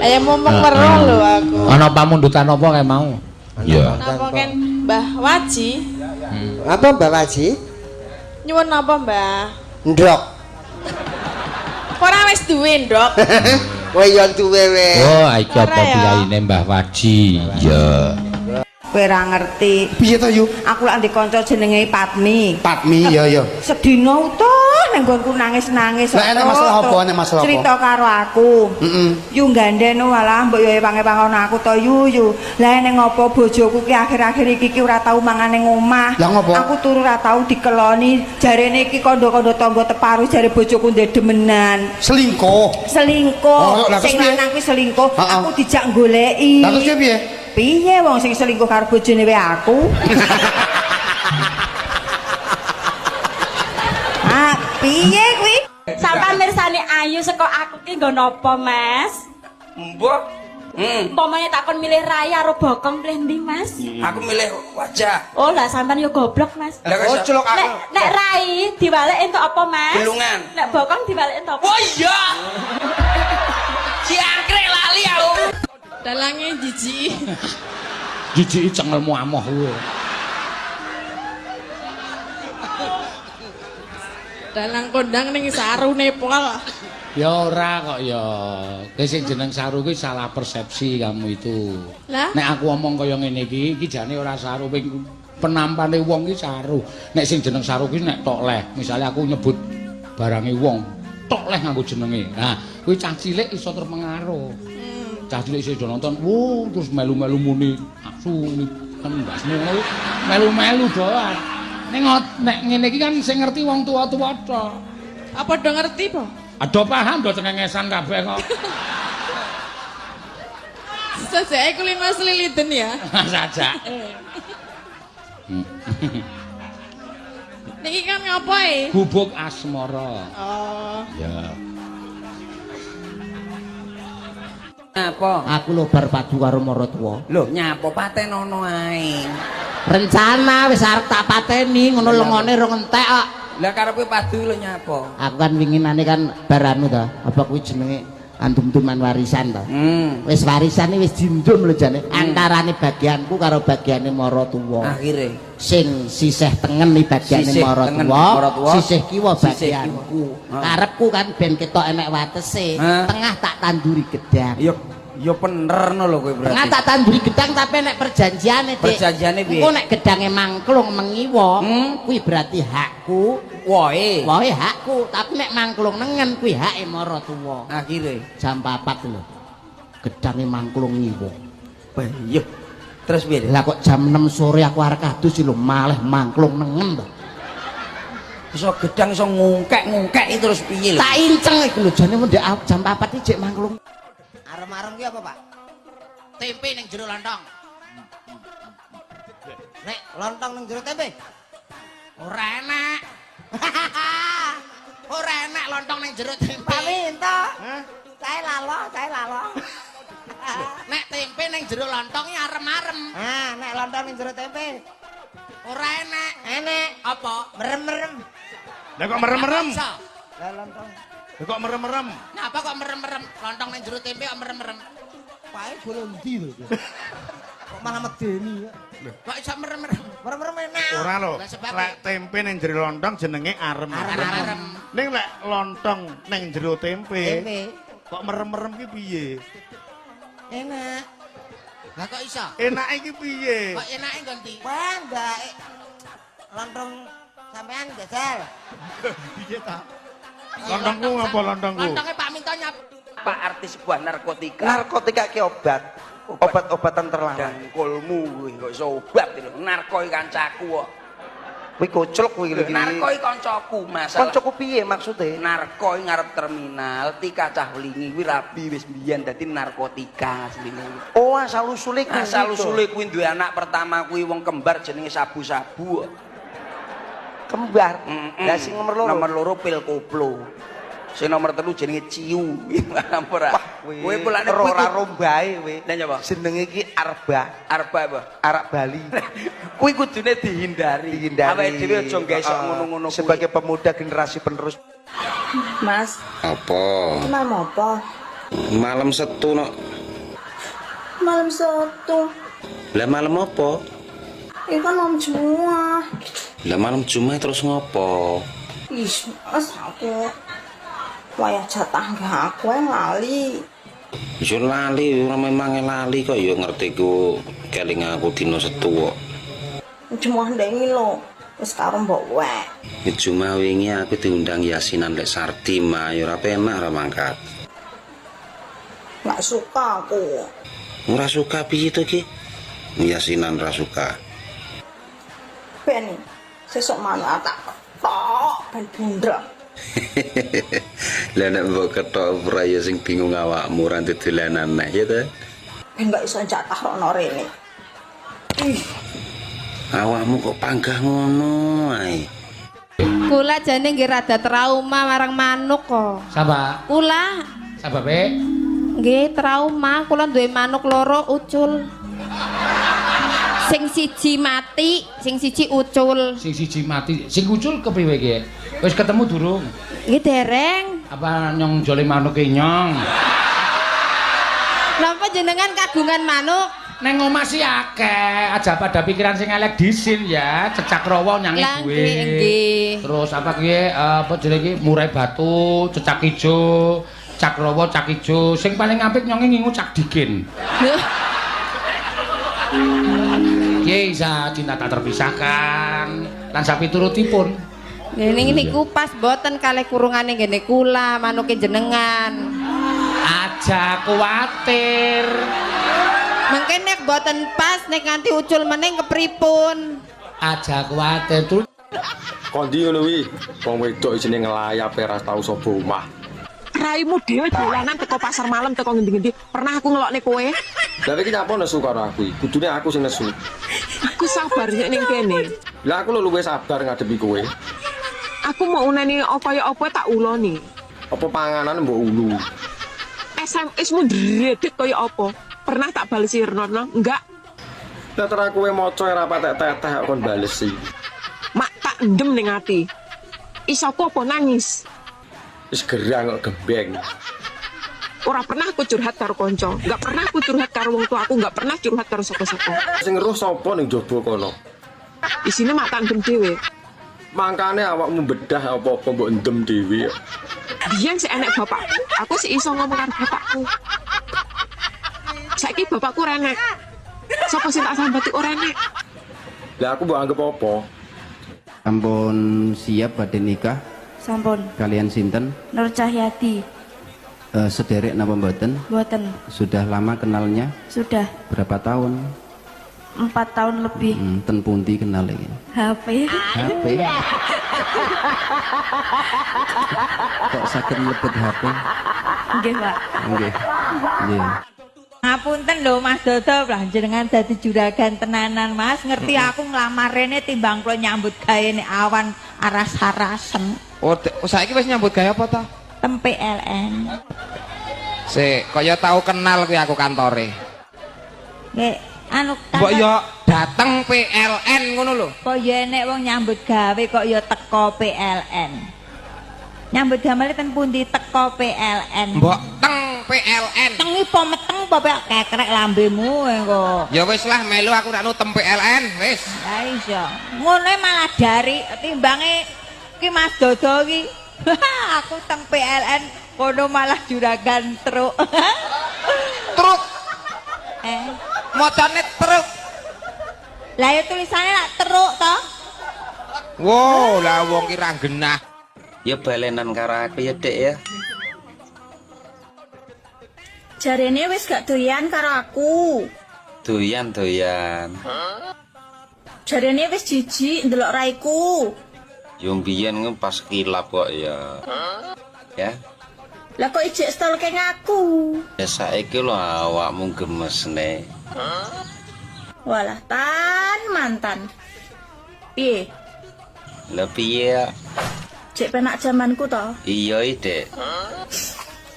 Lah ya momong weruh lho aku. Ana pamundutan apa kae mau? Iya. Napa kan Mbah Waji? Apa Mbah Waji? Nyuwun napa, Mbah? Ndok. Ora wis duwe, Ndok. Kowe yo duwe wis. Oh, iki apa biayane Mbah Waji? Iya. Kowe ora ngerti. Piye to, Yu? Aku lak ndek kanca jenenge Patmi. Patmi ya ya. Sedina utuh nang nggonku nangis-nangis. Lah enek masalah apa? Enek masalah apa? Cerita karo aku. Yu gandhen walah mbok yo epang-epang aku to Yu. Lah ning ngopo bojoku ki akhir-akhir iki ora tau mangan ning omah. Lah ngopo? Aku turu ora tau dikeloni. Jarene iki kandha-kandha tangga teparu jare bojoku ndek demenan. Selingkuh. Selingkuh. Oh, lah, Sing terus piye? lanang kuwi selingkuh. Aku dijak goleki. Lah terus piye? Piye wong sing selingkuh karo bojone wae aku? Ah, piye kuwi? Sampai mirsani Ayu saka aku ki nggo napa, Mas? Mbok. Umpamane takon milih Raya karo Bokong pilih ndi, Mas? Aku milih wajah. Oh, lah sampean yo goblok, Mas. Lah kok celok aku. Nek Rai dibalik entuk apa, Mas? Bulungan. Nek Bokong dibalik entuk apa? Oh iya. Si angkrek lali aku. Dalange jijik. Jijiki cengelmu amoh kowe. Dalang kondang ning sarune pol. Ya ora kok ya. Kowe sing jeneng saru kuwi salah persepsi kamu itu. Lah? Nek aku omong kaya ngene iki jane ora saru ping penampane wong iki saru. Nek sing jeneng saru kuwi nek tok leh. Misale aku nyebut barange wong tok leh nganggo jenenge. Nah, kuwi cah cilik iso terpengaruh. Cah cilik isih do nonton, wow terus melu-melu muni asu kan ndak semono melu-melu doan. Nek ngene iki kan sing ngerti wong tua-tua tok. Apa do ngerti, Po? Ado paham do cengengesan kabeh kok. Sajake kulino seliliten ya. Sajak. Niki kan ngapain? Gubuk asmara. Oh. Ya. Apa? Aku lho bar padu karo maratuwa. Lho, nyapo patenono ae. Rencana wis arep tak pateni ngono lengone rong entek kok. Lah karepe padu lho nyapo. Aku kan winginane kan baranu to. Apa kuwi jenenge antum-tuman warisan to. Wis warisan wis dindum lho jane. Antarane bagianku karo bagiane maratuwa. Akhire sing sisih tengen iki bagiane maratuwa, sisih kiwa bagianku. Karepku kan ben ketok enek watese, tengah tak tanduri gedang. Yo Ya bener no lho kowe berarti. Nggak tak tanduri gedang tapi nek perjanjiane, Dik. Perjanjiane piye? Engko nek gedange mangklung mengiwa, kuwi berarti hakku. Wohe. Wohe hakku, tapi nek mangklung nengen kuwi hake maratuwa. Akhire jam 4 lho. Gedange mangklung ngiwa. Iya. Terus piye? Lah kok jam 6 sore aku arek kadus lho malah mangklung nengen to. Iso gedang iso ngungkek-ngungkek terus piye lho? Tak inceng iku lho jane mendek jam 4 iki jek mangklung. Arem-arem ki apa, Pak? Tempe ning jero lontong. Nek lontong ning jero tempe. Ora enak. Ora enak lontong ning jero tempe. Pak Minto. Saya lalo. Nek tempe ning jero lontong ya arem-arem. Nek lontong ning jero tempe. Ora enak. Enak. Apa? Merem-merem. Lah kok merem-merem? Lah lontong. Lah kok merem-merem? Napa kok merem-merem? Lontong ning jero tempe kok merem-merem? Pae golek ndi lho. Kok malah medeni ya. Kok iso merem-merem? Merem-merem enak. Ora lho. Lah sebab Lek tempe ning jero lontong jenenge arem. Arem. Ning lek lontong ning jero tempe. Tempe. Kok merem-merem ki piye? Enak. Lah kok iso? Enake ki piye? Kok enake ganti? Wah, enggak. Lontong sampean jajal. Piye ta? Lontongku ngapa lontongku? Lontongnya Pak Minto nyap. Pak artis sebuah narkotika. Narkotika ki obat. Obat-obatan terlarang. Dangkulmu kuwi kok iso obat lho. Narko iki kancaku kok. Kuwi koclok kuwi lho. Narko iki kancaku masalah. Kancaku piye maksude? Narko iki ngarep terminal, Tika Cahlingi kuwi rabi wis biyen dadi narkotika asline. Oh, asal-usule kuwi. Asal-usule kuwi duwe anak pertama kuwi wong kembar jenenge Sabu-sabu. Kembar. Lah sing nomor loro. Nomor loro pil koplo. Sing nomor 3 jenenge Ciu. Ora. Kowe pulane ora rombae kowe. Lah nyapa? Jenenge iki Arba. Arba apa? Arak Bali. Kuwi kudune dihindari. Awake dhewe aja gesok ngono-ngono kuwi. Sebagai pemuda generasi penerus. Mas, Apa? malam apa? Malam Setu no. Malam Sabtu. Lah malam apa? Ini kan malam Jumat. Lah malam Jumat terus ngopo? Ih, Mas, aku wayah jatah aku yang lali. Yo lali, ora memang lali kok yo ngerti ku keling aku dino Setu kok. Jumat ndengi lho. Wis karo mbok wek. Jumat wingi aku diundang yasinan lek Sardi mah yo ora penak ora mangkat. Nggak suka aku. Ora suka piye to ki? Yasinan ora suka. Ben, sesuk manuk tak ketok ben bundrak. Lah nek mbok ketok ora ya sing bingung awakmu ora dolanan neh ya ta. Ben nggak iso jatah rono rene. Ih, Awakmu kok panggah ngono ae. Kula jane nggih rada trauma marang manuk kok. Sapa? Kula Sababe? nggih trauma, kula duwe manuk loro ucul. Sing siji mati, sing siji ucul. Sing siji mati, sing ucul kepriwe ki? Wis ketemu durung? Nggih dereng. Apa nyong jole manuke nyong? Napa jenengan kagungan manuk? Neng omah sih akeh, aja pada pikiran sing elek disin ya, cecak rawa nyangi Lah, gue. nggih. Terus apa ki apa jenenge ki murai batu, cecak ijo, cak rawa, cak ijo. Sing paling apik nyonge ngingu cak dikin. Kiye isa cinta tak terpisahkan lan sapiturutipun. Nggih niku pas boten kalih kurungane ngene kula manuke jenengan. Aja kuwatir. Mengke nek boten pas nek nganti ucul meneng kepripun? Aja kuwatir terus. Kondi ngono kuwi. Wong wedok jenenge nglayap ora tau sapa omah. Raimu dhewe dolanan teko pasar malam teko ngendi-ngendi. Pernah aku ngelokne kowe? Lah iki nyapa nesu karo aku iki? Kudune aku sing nesu. Aku sabar ning kene. Lah aku lho luwih sabar ngadepi kowe. Aku mau uneni kaya apa tak uloni. Apa panganan mbok ulu? SMS-mu ndredeg kaya apa? Pernah tak balesi Renono? Enggak. Lah terus kowe maca ora patek-tetek kon balesi. Mak tak endem ning ati. Isoku apa nangis? Wis gerang kok gembeng. Ora pernah aku curhat karo kanca, enggak pernah aku curhat karo wong tuaku, enggak pernah curhat karo sapa-sapa. Sing ngeruh sapa ning jaba kono? Isine mak tak endem dhewe. Mangkane awakmu bedah apa-apa mbok endem dhewe. Biyen sik enek bapakku, aku sik iso ngomong karo bapakku. Saiki bapakku renek. Sapa sing tak sambati ora enek? Lah aku mbok anggap apa? Ampun siap badhe nikah Sampun. kalian sinten? Nur Cahyati. Sederek napa mboten? Mboten. Sudah lama kenalnya? Sudah Berapa tahun? 4 tahun lebih. Ten pundi kenal iki? HP. HP. Kok saged mlebet HP? Nggih, Pak. Nggih. Nggih. Ngapunten lho Mas Dodo, lah jenengan dadi juragan tenanan Mas, ngerti aku nglamar rene timbang kula nyambut gawe nek awan aras-arasen. Oh, saiki wis nyambut gawe apa ta? Tempe LN. Sik, kaya tau kenal kuwi aku kantore. Nggih, anu Mbok yo dateng PLN ngono lho. kok ya nek wong nyambut gawe kok ya teko PLN. Nyambut gawe ten pundi teko PLN. Mbok teng PLN. Tengi po meteng po kekrek lambemu kok. Ya wis lah melu aku rak tem PLN wis. Ya iso. Ngono malah dari timbange ki Mas Dodo ki. Aku teng PLN kono malah juragan truk. Truk. Mocone truk. Lah ya tulisannya lak truk to. Wow, lah wong ki ra genah. Ya balenan karo aku ya, Dek ya. Jarene wis gak doyan karo aku. Doyan. Jarene wis jijik ndelok raiku. Yung biyen pas kilap kok ya. Ya. Lah kok ijek stolke ngaku. Ya saiki lho awakmu gemesne. Walah tan mantan. Piye? Lah piye? Cek penak zamanku to. Iya, Dek.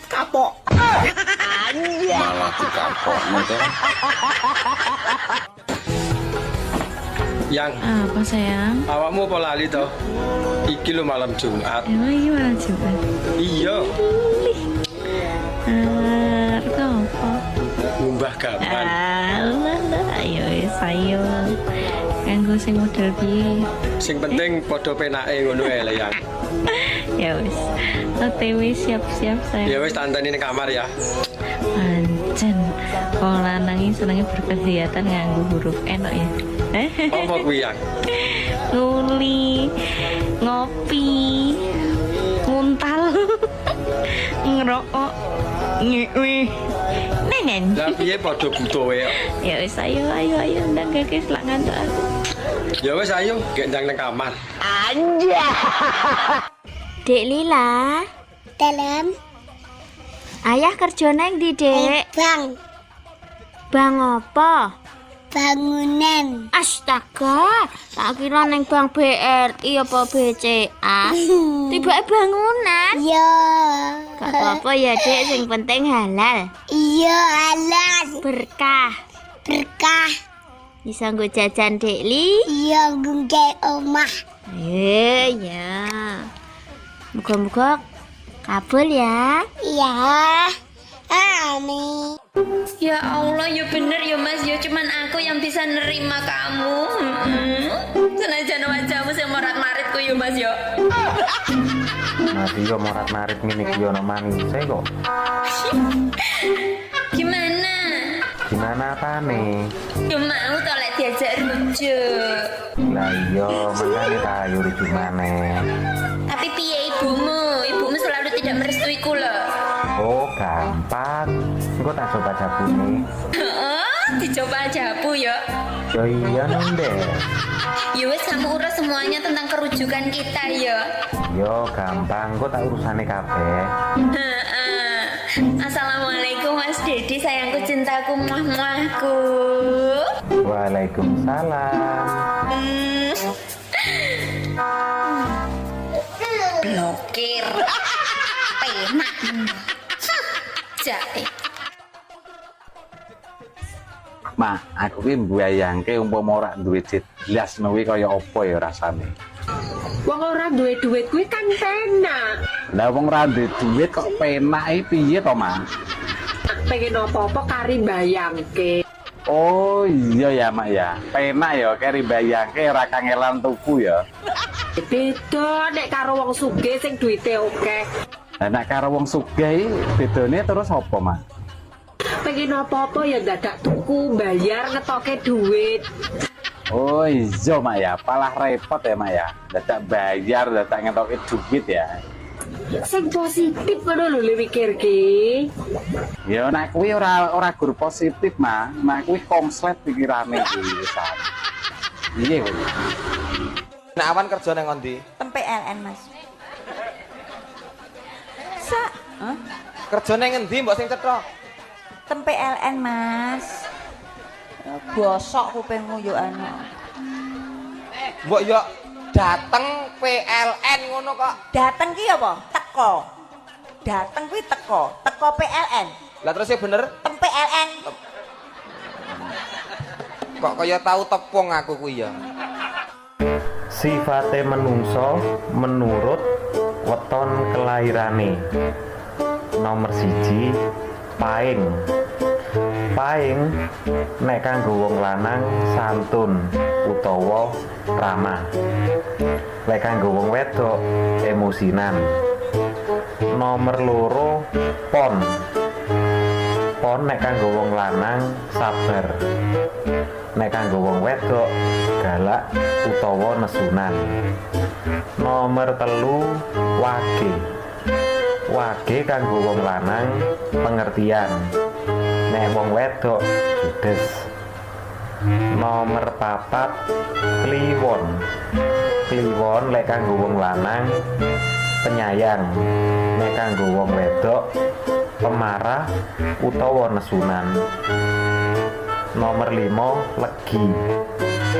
Kapok. Malah dikapokmu to. Yang Apa sayang? awakmu apa lali to? Iki lho malam Jumat. Emang ini malam Jumat? Iya. Apa? Ngumbah gambar. Alah, ayo ayo. Kanggo sing model piye? Sing penting padha penake ngono ae lah yang. Ya wis. OTW siap-siap sayang. Ya wis tanteni ning kamar ya. Pancen wong lanang iki senenge berkegiatan nganggo huruf N ya. Apa kuwi yang? Nguli, ngopi, nguntal, ngerokok, ngewe, nenen. Lah piye padha butuh wae. Ya wis ayo ndang kekes lak ngantuk aku. Ya wis ayo gendang nang kamar. Anja. Dek Lila. Dalam. Ayah kerja nang ndi, Dek? Bang. Bang apa? Bangunan. Astaga, tak kira neng Bank BRI apa BCA. Tiba bangunan. Iya. Gak apa-apa ya, Dek, sing penting halal. Iya, halal. Berkah. Berkah. Bisa nggo jajan, Dek Li? Iya, nggae omah. Ya. Muga-muga kabul ya. Iya. Amin. Ya Allah, ya bener ya Mas, ya cuman aku yang bisa nerima kamu. Senajan wajahmu sing morat-maritku ya Mas ya. Nanti yo morat-marit ngene iki ono manise kok. Gimana? Gimana apane? Ya mau to lek diajak rujuk. Lah iya, makane ta yo rujuk maneh. Tapi piye ibumu? Ibumu selalu tidak merestuiku loh. Oh, gampang. Engko tak coba jabune. Oh, dicoba jabu ya. Yo iya nende. Ya wes kamu urus semuanya tentang kerujukan kita ya. Yo gampang, kok tak urusane kabeh. Assalamualaikum Mas Dedi, sayangku, cintaku, muah-muahku. Waalaikumsalam. Blokir. Penak. Jahe. Ma, aku ki mbayangke umpama ora duwe jelas kuwi kaya apa ya rasane. Wong ora duwe duit kuwi kan penak. Lah wong ora duwe duit kok penak iki piye to, Mas? Pengen apa-apa kari bayangke. Oh iya ya, Mak ya. Penak ya keri bayangke ora kangelan tuku ya. Beda nek karo wong sugih sing duwite akeh. Lah nek karo wong sugih bedane terus apa, Mas? pengen apa-apa ya dadak tuku, bayar ngetoke duit. Oh iya mak ya, palah repot ya mak ya. Dadak bayar, dadak ngetoke duit ya. Sing positif ngono lho mikir ki. Ya nek kuwi ora gur positif mah, nek kuwi konslet pikirane kuwi wisan. Iya kuwi. Nek awan kerja nang ngondi? Tempe LN Mas. Kerja nang ngendi mbok sing cetha? Tempe LN Mas. Bosok kupingmu yo ana. Mbok yo dateng PLN ngono kok. Dateng ki apa? Teko. Dateng kuwi teko PLN. Lah terus ya bener? Tempe LN. Kok kaya tahu tepung aku kuwi ya. Sifate menungso menurut weton kelairane. Nomor 1 paing. Paing nek kanggo wong lanang santun utawa ramah. Nek kanggo wong wedok emosinan. Nomor 2 pon. Pon nek kanggo wong lanang sabar. Nek kanggo wong wedok galak utawa nesunan. Nomor 3 wage. Wage kanggo wong lanang pengertian. Nek wong wedok judes. Nomor 4 kliwon. Kliwon lek kanggo wong lanang penyayang. Nek kanggo wong wedok pemarah utawa nesunan. Nomor 5 legi.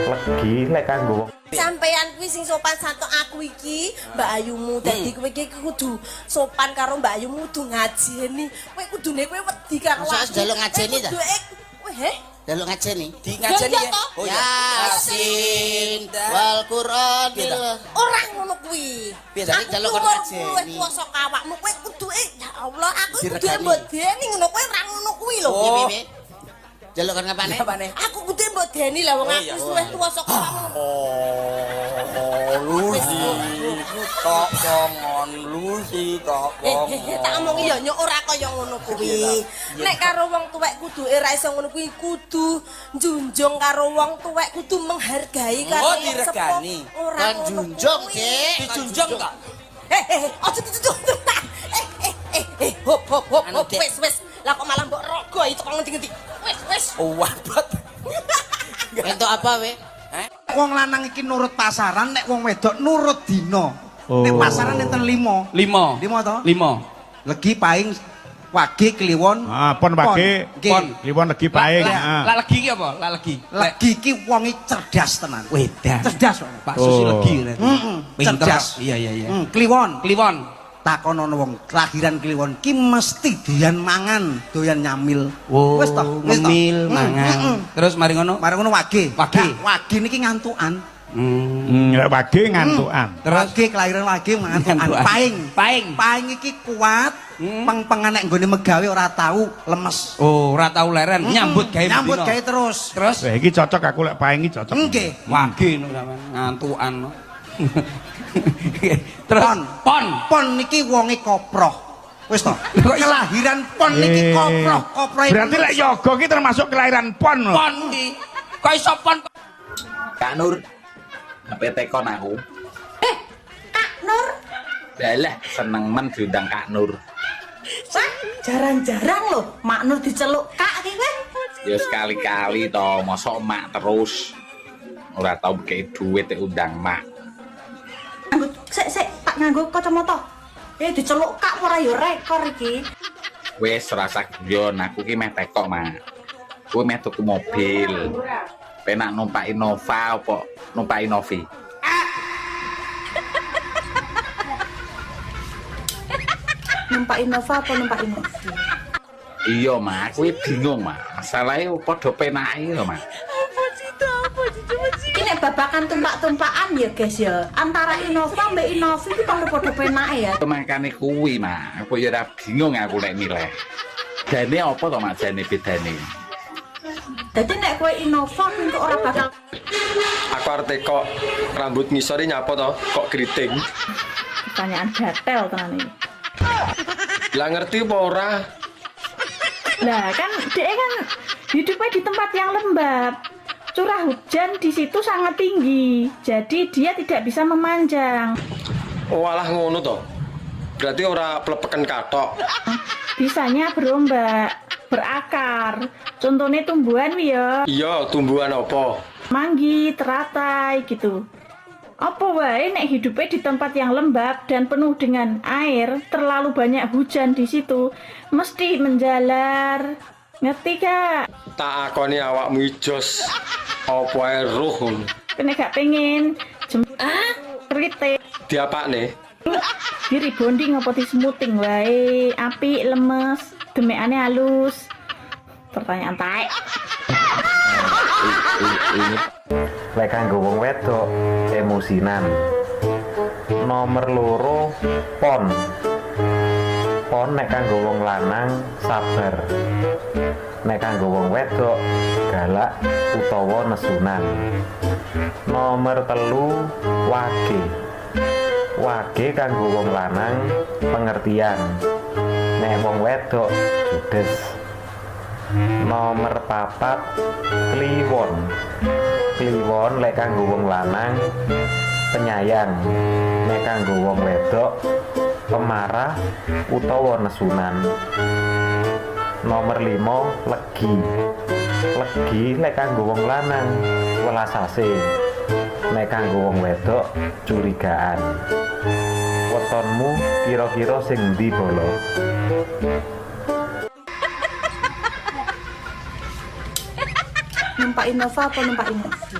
Legi lek kanggo wong Sampeyan kuwi sing sopan satu aku iki, Mbak Ayumu. Dadi kowe iki kudu sopan karo Mbak Ayumu, kudu ngajeni. Kowe kudune kowe wedi karo aku. Masa njaluk ngajeni ta? Kowe he? Njaluk ngajeni. Di ngajeni ya. Oh Yasin wal Qur'anil. Ora ngono kuwi. Biasane njaluk kon ngajeni. Kowe kuwasa awakmu kowe kudu ya Allah aku kudu mbodeni ngono kowe ora ngono kuwi lho. Piye? Njaluk kon ngapane? Aku kudu mbodeni lah wong aku luwih tuwa saka kamu. Lusi tok mongon lusi tok Tak omongi ya nyok ora kaya ngono kuwi. Nek karo wong tuwek kudu ora iso ngono kuwi, kudu njunjung karo wong tuwek, kudu menghargai karo wong sepuh. Ora njunjung, Dik. Dijunjung kok. Aja dijunjung. Hop. Wis. Lah kok malah mbok rogo iki kok ngendi-ngendi. Wis. Wabot. Entuk apa we? Wong lanang iki nurut pasaran, nek wong wedok nurut dina. Nek pasaran enten 5. 5 to? 5. Legi paing wage kliwon. Pon wage, pon kliwon legi paing. Lah legi ki apa? Lah legi. Legi ki wonge cerdas tenan. Cerdas Pak Susi legi. Cerdas. Iya. Kliwon. Takono wong kelahiran kliwon ki mesti doyan mangan, doyan nyamil. Wis to, nyamil mangan. Terus mari ngono wage. Wage niki ngantukan. Wage ngantukan. Terus wage kelahiran wage ngantukan. Paing iki kuat. Peng-pengan nek nggone megawe ora tau lemes. Oh, ora tau leren, nyambut gawe terus. Wah iki cocok aku lek paing iki cocok. Nggih. Wage no sampean ngantukan. Terus pon niki wonge koproh. Wis to. Kelahiran pon niki koproh. Berarti lek yoga ki termasuk kelahiran pon lho. Pon iki. Kok iso pon? Kak Nur. Sampai tekon aku. Kak Nur. Lah seneng men diundang Kak Nur. Jarang-jarang lho Mak Nur diceluk Kak iki kowe. Ya sekali-kali to, mosok mak terus. Ora tau kei duit undang mak. Sik tak nganggo kacamata. Diceluk Kak ora ya rekor iki. Wis rasa guyon, aku ki meh tekok, Mak. Kuwi meh tuku mobil. Penak numpak Innova apa numpak Innovi? Numpak Innova apa numpak Innovi? Iya, Mak, kuwi bingung, Mak. Masalahe padha penake lho, Mak. Ini babakan tumpak-tumpakan ya guys ya, antara Innova mbak Innovi itu padha penake ya. Makane kuwi, Mak. Aku ya ora bingung aku nek milih. Jane apa to, Mak, jane bedane? Dadi nek kowe Innova kuwi kok ora bakal. Aku arep kok rambut ngisore nyapa to, kok keriting. Pertanyaan gatel tenan iki. Lah ngerti apa ora? Nah, kan dia kan hidupnya di tempat yang lembab. Curah hujan di situ sangat tinggi. Jadi dia tidak bisa memanjang. Walah ngono to. Berarti ora plepeken katok. Bisanya berombak, berakar. Contohnya tumbuhan ya. Iya, tumbuhan apa? Manggi, teratai gitu. Apa wae nek hidupnya di tempat yang lembab dan penuh dengan air, terlalu banyak hujan di situ, mesti menjalar. Ngerti Kak? Tak akoni awakmu ijos. Apa ae roh ngono. Kene gak pengen jemput kritik. Diapakne? Di rebonding apa di smoothing wae, apik lemes, demekane halus. Pertanyaan taek. Lek kanggo wong wedok emosinan. Nomor loro pon. Pon nek kanggo wong lanang sabar. Nek kanggo wong wedok galak utawa nesunan. Nomor telu wage. Wage kanggo wong lanang pengertian. Nek wong wedok judes. Nomor papat kliwon. Kliwon lek kanggo wong lanang penyayang. Nek kanggo wong wedok pemarah utawa nesunan. Nomor 5 legi. Legi lek kanggo wong lanang welasase. Nek kanggo wong wedok curigaan. Wetonmu kira-kira sing ndi bolo? Numpak Innova apa numpak Innovi?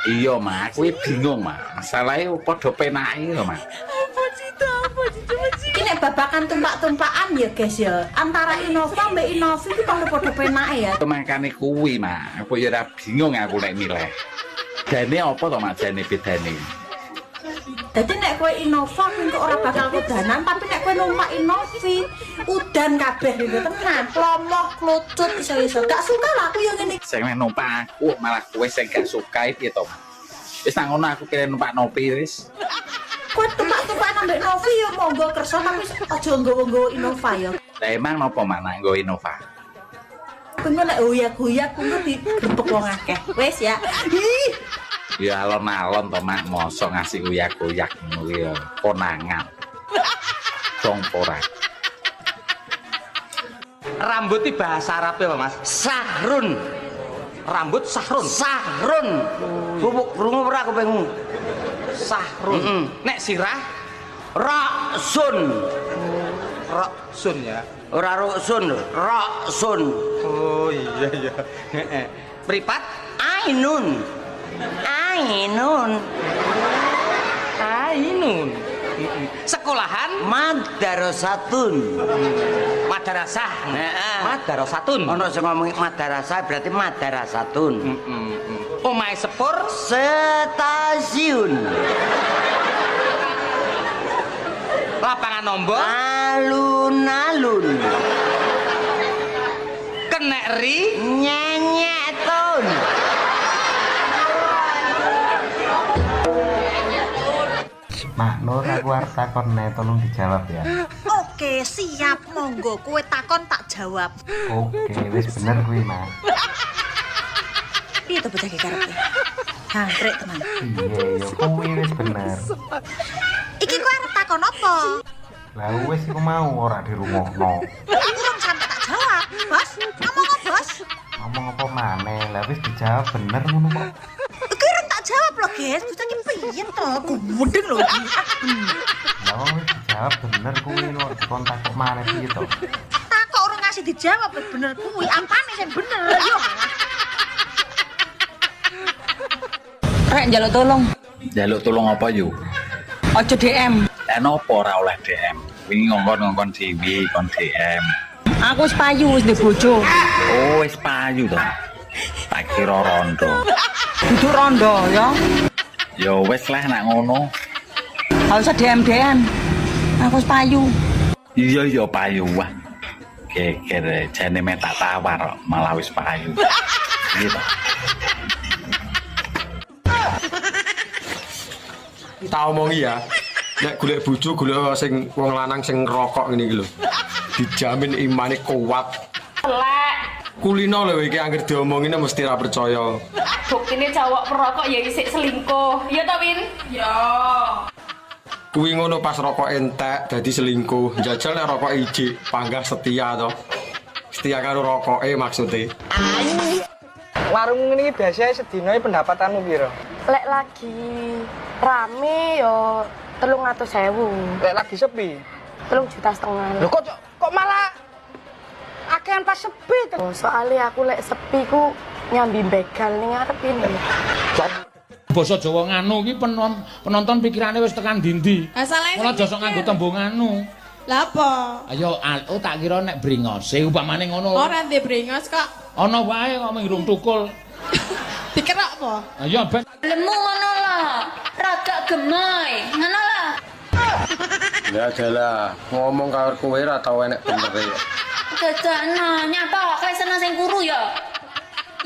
Iya Mas, kuwi bingung Mas. Masalahe padha penake lho Mas. Ini babakan tumpak-tumpakan ya guys ya. Antara Innova mbak Innovi itu padha penake ya. Makane kuwi Mas, aku ya ora bingung aku nek milih. Jane apa to Mas jane bedane? Jadi nek kowe Innova kuwi kok ora bakal kudanan, tapi nek kowe numpak Innovi udan kabeh gitu tenan, plomoh, klucut iso-iso. Gak suka lah aku yang ngene. Sing numpak aku malah kowe sing gak suka piye to Mas? Wis nang ngono aku pilih numpak Novi wis. Kowe tumpak-tumpakan ambek Novi ya monggo kersa tapi aja nggowo-nggowo Innova ya. Lah emang napa mana nggo Innova? Kuwi nek hoyak-hoyak kuwi digrebek wong akeh. Wis ya. Ih. Ya alon-alon to Mak, mosok ngasih uyak-uyak ngono ya konangan. Songporan. Rambut iki bahasa Arab apa Mas? Sahrun. Rambut sahrun. Sahrun. Bubuk krungu ora kupingmu? Sahrun. Nek sirah ra'sun. Ra'sun ya. Ora ra'sun, ra'sun. Oh iya iya. Heeh. Mripat ainun. Ainun. Ainun. Sekolahan madrasatun. Madrasah. Heeh. Madrasatun. Ono sing ngomong madrasah berarti madrasatun. Omahe sepur stasiun. Lapangan nombor alun-alun. Kenek ri nyenyetun. Mak Nur, aku arep takone tolong dijawab ya. Oke, siap monggo. Kowe takon tak jawab. Oke, wis bener kuwi, Mak. Piye to bocah iki karepe? Hangkrek tenan. Iya, ya kuwi wis bener. Iki kowe arep takon apa? Lah wis iku mau ora dirungokno. Urung sampe tak jawab. Bos, ngomong apa, Bos? Ngomong apa maneh? Lah wis dijawab bener ngono kok. Iki urung tak jawab lho, guys. Bocah iki piye to? Gudeng lho iki. Lah wis dijawab bener kuwi lho, dikontak kok maneh piye to? Tak kok urung ngasih dijawab wis bener kuwi. Ampane sing bener yo. Rek njaluk tolong. Njaluk tolong apa yo? Aja DM. Lah napa ora oleh DM? Wingi ngongkon-ngongkon dhewe kon DM. Aku wis payu wis ndek bojo. Oh, wis payu to. Tak kira rondo. Dudu rondo ya. Ya wis lah nek ngono. Ora usah DM-DM. Aku wis payu. Iya iya payu wah. Geger jane me tak tawar kok, malah wis payu. Gitu. Tak omongi ya. Nek golek bojo golek sing wong lanang sing ngerokok ngene iki lho. Dijamin imane kuat, Elek. Kulino lho iki anggere diomongine mesti ra percaya. Buktine cowok perokok ya isik selingkuh. Ya ta, Win? Ya. Kuwi ngono pas rokok entek dadi selingkuh. Jajal nek rokok ijik, panggah setia to. Setia karo rokoke maksude. Warung ngene iki biasane sedina pendapatanmu piro? Lek lagi rame yo 300.000. Lek lagi sepi 3,5 juta. Lho kok malah akehan pas sepi to? Soalnya aku lek sepi ku nyambi begal ning ngarep ini. Basa Jawa nganu iki penonton pikirane wis tekan ndi-ndi. Ora aja sok nganggo tembung anu. Lah apa? Ayo tak kira nek bringose upamane ngono. Ora ndek bringos kok. Ana wae kok mengirung tukul. Dikerak apa? Ayo ben Lemu ngono lah. Rada gemoy. Ngono lah. Ya jalah, ngomong karo kowe ora tau enek bener ya. Dadakno nyapa kowe seneng sing kuru ya?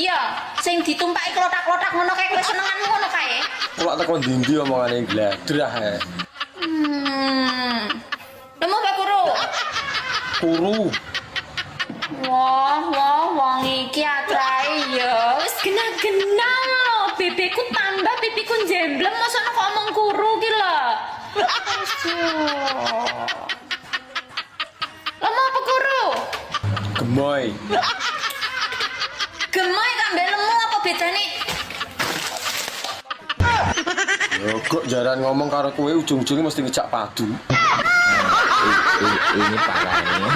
Iya, sing ditumpaki klotak-klotak ngono kae kowe senenganmu ngono kae. Kok teko ndi-ndi omongane gladrah ae. Lemu apa kuru? Kuru. Wah, wong iki atrae ya. Wis genah-genah lho. Bebeku tambah pipiku jemblem mosok kok omong kuru ki lho. Lemu apa kuru? Gemoy. Gemoy tambah lemu apa bedane? Yo kok jaran ngomong karo kowe ujung-ujungnya mesti ngejak padu. Ini parah ini.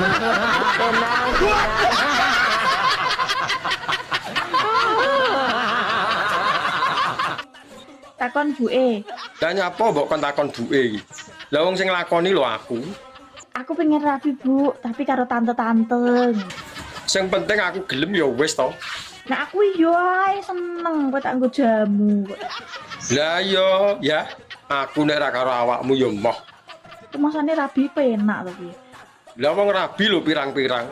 Takon buke. Lah nyapa mbok kon takon buke iki? Lah wong sing nglakoni lho aku. Aku pengen rapi, Bu, tapi karo tante-tante. Sing penting aku gelem ya wis to. Nah aku yo ae seneng kok tak nggo jamu. Lah yo ya, aku nek ra karo awakmu yo moh. Masane rabi penak to piye? Lah wong rabi lho pirang-pirang.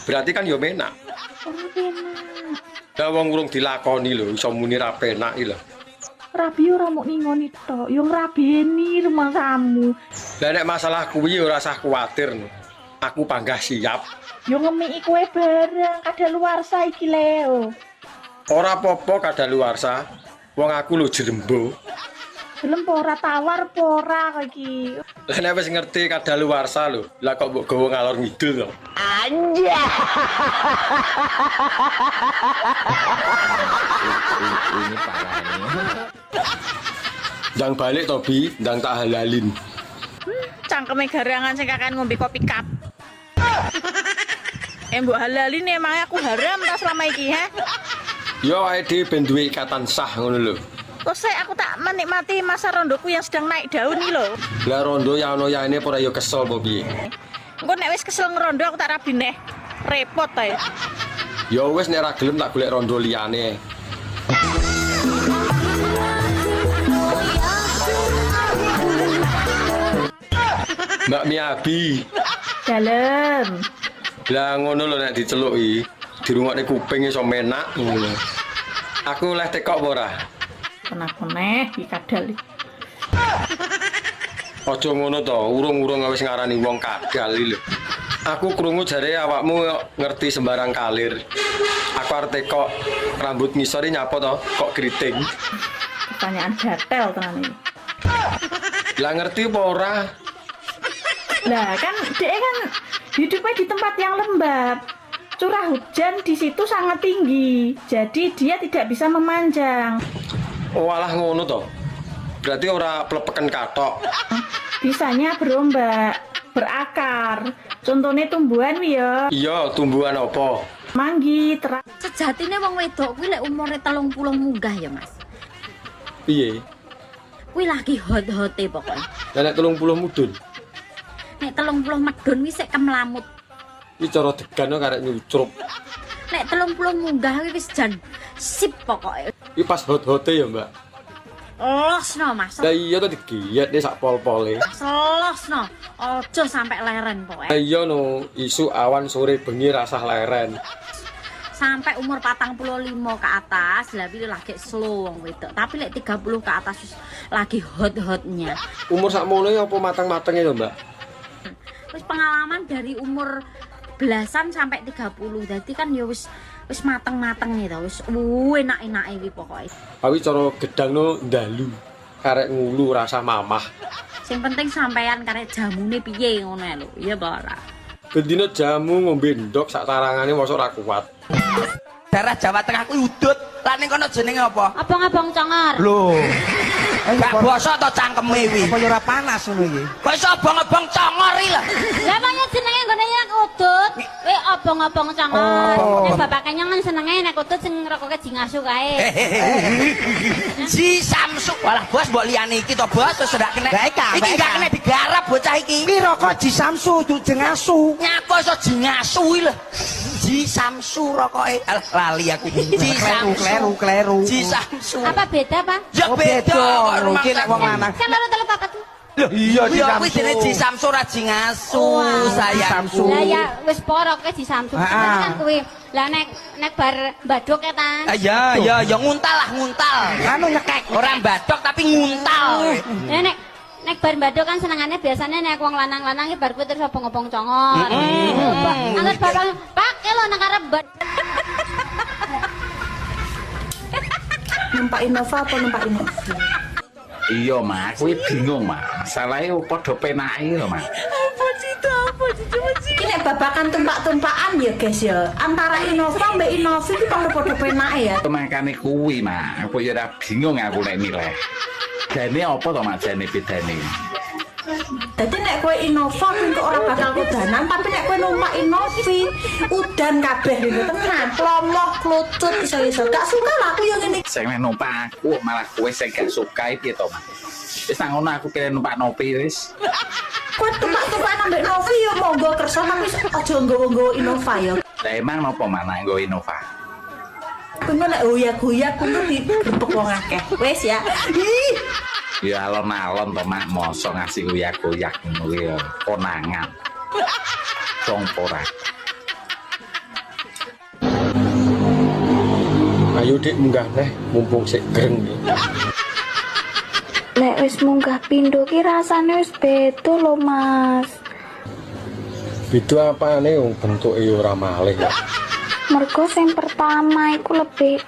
Berarti kan yo menak. Ora penak. Lah wong urung dilakoni lho iso muni ra penak iki lho. Rabi ora mok ningoni tok, yo ngrabeni rumangsamu. Lah nek masalah kuwi ora usah kuwatir. Aku panggah siap. Yo ngemiki kowe bareng kadaluwarsa iki Leo. Ora apa-apa kadaluwarsa. Wong aku lho jerembo. Gelem po ora tawar po ora kok iki. Lah nek wis ngerti kadaluwarsa lho, lah kok mbok gawa ngalor ngidul to. Anja. Ini parah ini. Ndang balik to Bi, ndang tak halalin. Cangkeme garangan sing kakean ngombe kopi cup. Mbok halalin emang aku haram ta selama iki, he? Yo ae dhewe ben duwe ikatan sah ngono lho. Kok aku tak menikmati masa rondoku yang sedang naik daun iki lho. Lah rondo ya ono yaene ora yo kesel apa piye? Engko nek wis kesel ngerondo aku tak rabi neh. Repot ta ya. Ya wis nek ora gelem tak golek rondo liyane. Mbak Miabi. Dalem. Lah ngono lho nek diceluki, dirungokne kuping iso menak ngono. Aku oleh tekok apa ora? Keneh iki kadal iki. Aja ngono to, urung-urung wis ngarani wong kadal iki lho. Aku krungu jare awakmu ngerti sembarang kalir. Aku arep tekok rambut ngisore nyapa to, kok keriting. Pertanyaan gatel tenan iki. Lah ngerti apa ora? Lah kan dia kan hidupnya di tempat yang lembab. Curah hujan di situ sangat tinggi. Jadi dia tidak bisa memanjang. Oh alah ngono to. Berarti ora plepeken katok. Bisanya berombak, berakar. Contohnya tumbuhan ya. Iya, tumbuhan apa? Manggi, Sejatine wong wedok kuwi lek umure 30 munggah ya, Mas. Piye? Kuwi lagi hot-hote pokoknya. Lah nek 30 mudun. Nek 30 medun wis sik kemlamut. Iki cara degan karek nyucrup. Nek 30 munggah kuwi wis jan sip pokoke. Iki pas hot-hote ya, Mbak. Losno, Mas. Lah iya to digiyet sak pol-pole. Selosno. Aja sampai leren pokoke. Lah iya no, isu awan sore bengi rasah leren. Sampai umur 45 ke atas lah pilih lagi slow wong wedok. Tapi lek 30 ke atas wis lagi hot-hotnya. Umur sakmono apa matang-matenge ya, Mbak? Wis pengalaman dari umur belasan sampai 30. Dadi kan ya wis mateng-mateng to, wis enak-enake iki pokoke. Awi cara gedangno ndalu. Karek ngulu rasa mamah. Sing penting sampean karek jamune piye ngono lho. Iya apa ora? Gendine jamu ngombe ndok sak tarangane mosok ora kuat. Daerah Jawa Tengah kuwi udut. Lah ning kono jenenge apa? Abang-abang congor. Lho. Gak bosok to cangkeme iki. Apa ora panas ngono iki? Kok iso abang-abang congor iki lho. Lah maknya jenenge nggone nek udut, kuwi abang-abang congor. Nek bapake nyengen senenge nek udut sing rokoke jingasu kae. Si Samsu. Walah bos mbok liyane iki to bos wis ndak kena. Iki gak kena digarap bocah iki. Ki rokok Ji Samsu jingasu. Nyako iso jingasu iki lho. Ji Samsu rokoke. Lali aku. Ji Samsu. Kleru. Ji Samsu. Apa beda, Pak? Ya beda. Mungkin nek wong lanang. Kan loro telu papat. Loh, iya Ji Samsu. Kuwi jenenge Ji Samsu ra jingasu, sayangku. Lah ya wis poroke Ji Samsu. Kan kuwi. Lah nek bar mbadok ya ta. Ya nguntal lah, nguntal. Anu nyekek. Ora mbadok tapi nguntal. Lah nek bar mbadok kan senengane biasanya nek wong lanang-lanang iki bar kuwi terus obong-obong congor. Anget bapak pake lho nang arep numpak Innova apa numpak Innovi? Iya Mas, kuwi bingung Mas. Masalahe padha penake lho Mas. Apa sih? Iki nek babakan tumpak-tumpakan ya guys ya. Antara Innova mbek Innovi iki padha penake ya. Makane kuwi Mas, aku ya ora bingung aku nek milih. Jane apa to Mas jane bedane? Dadi nek kowe Innova kuwi kok ora bakal kudanan, tapi nek kowe numpak Innovi udan kabeh lho tenan. Plomoh, klucut iso-iso. Gak suka lah aku yang ngene. Sing numpak aku malah kowe sing gak suka piye to Mas? Wis nang ngono aku kira numpak Novi wis. Kowe tumpak-tumpak ambek Novi ya monggo kersa tapi aja nggowo-nggowo Innova ya. Lah emang napa mana nggo Innova? Kuwi nek goyak-goyak kuwi digrebek wong akeh. Wis ya. Ih. Ya alon-alon to Mak, mosok ngasih goyak-goyak ngono ya konangan. Songpora. Ayo Dik munggah neh mumpung sik greng iki. Lek wis munggah pindho ki rasane wis beda lho Mas. Beda apane wong bentuke ora malih ya. Mergo sing pertama iku lebih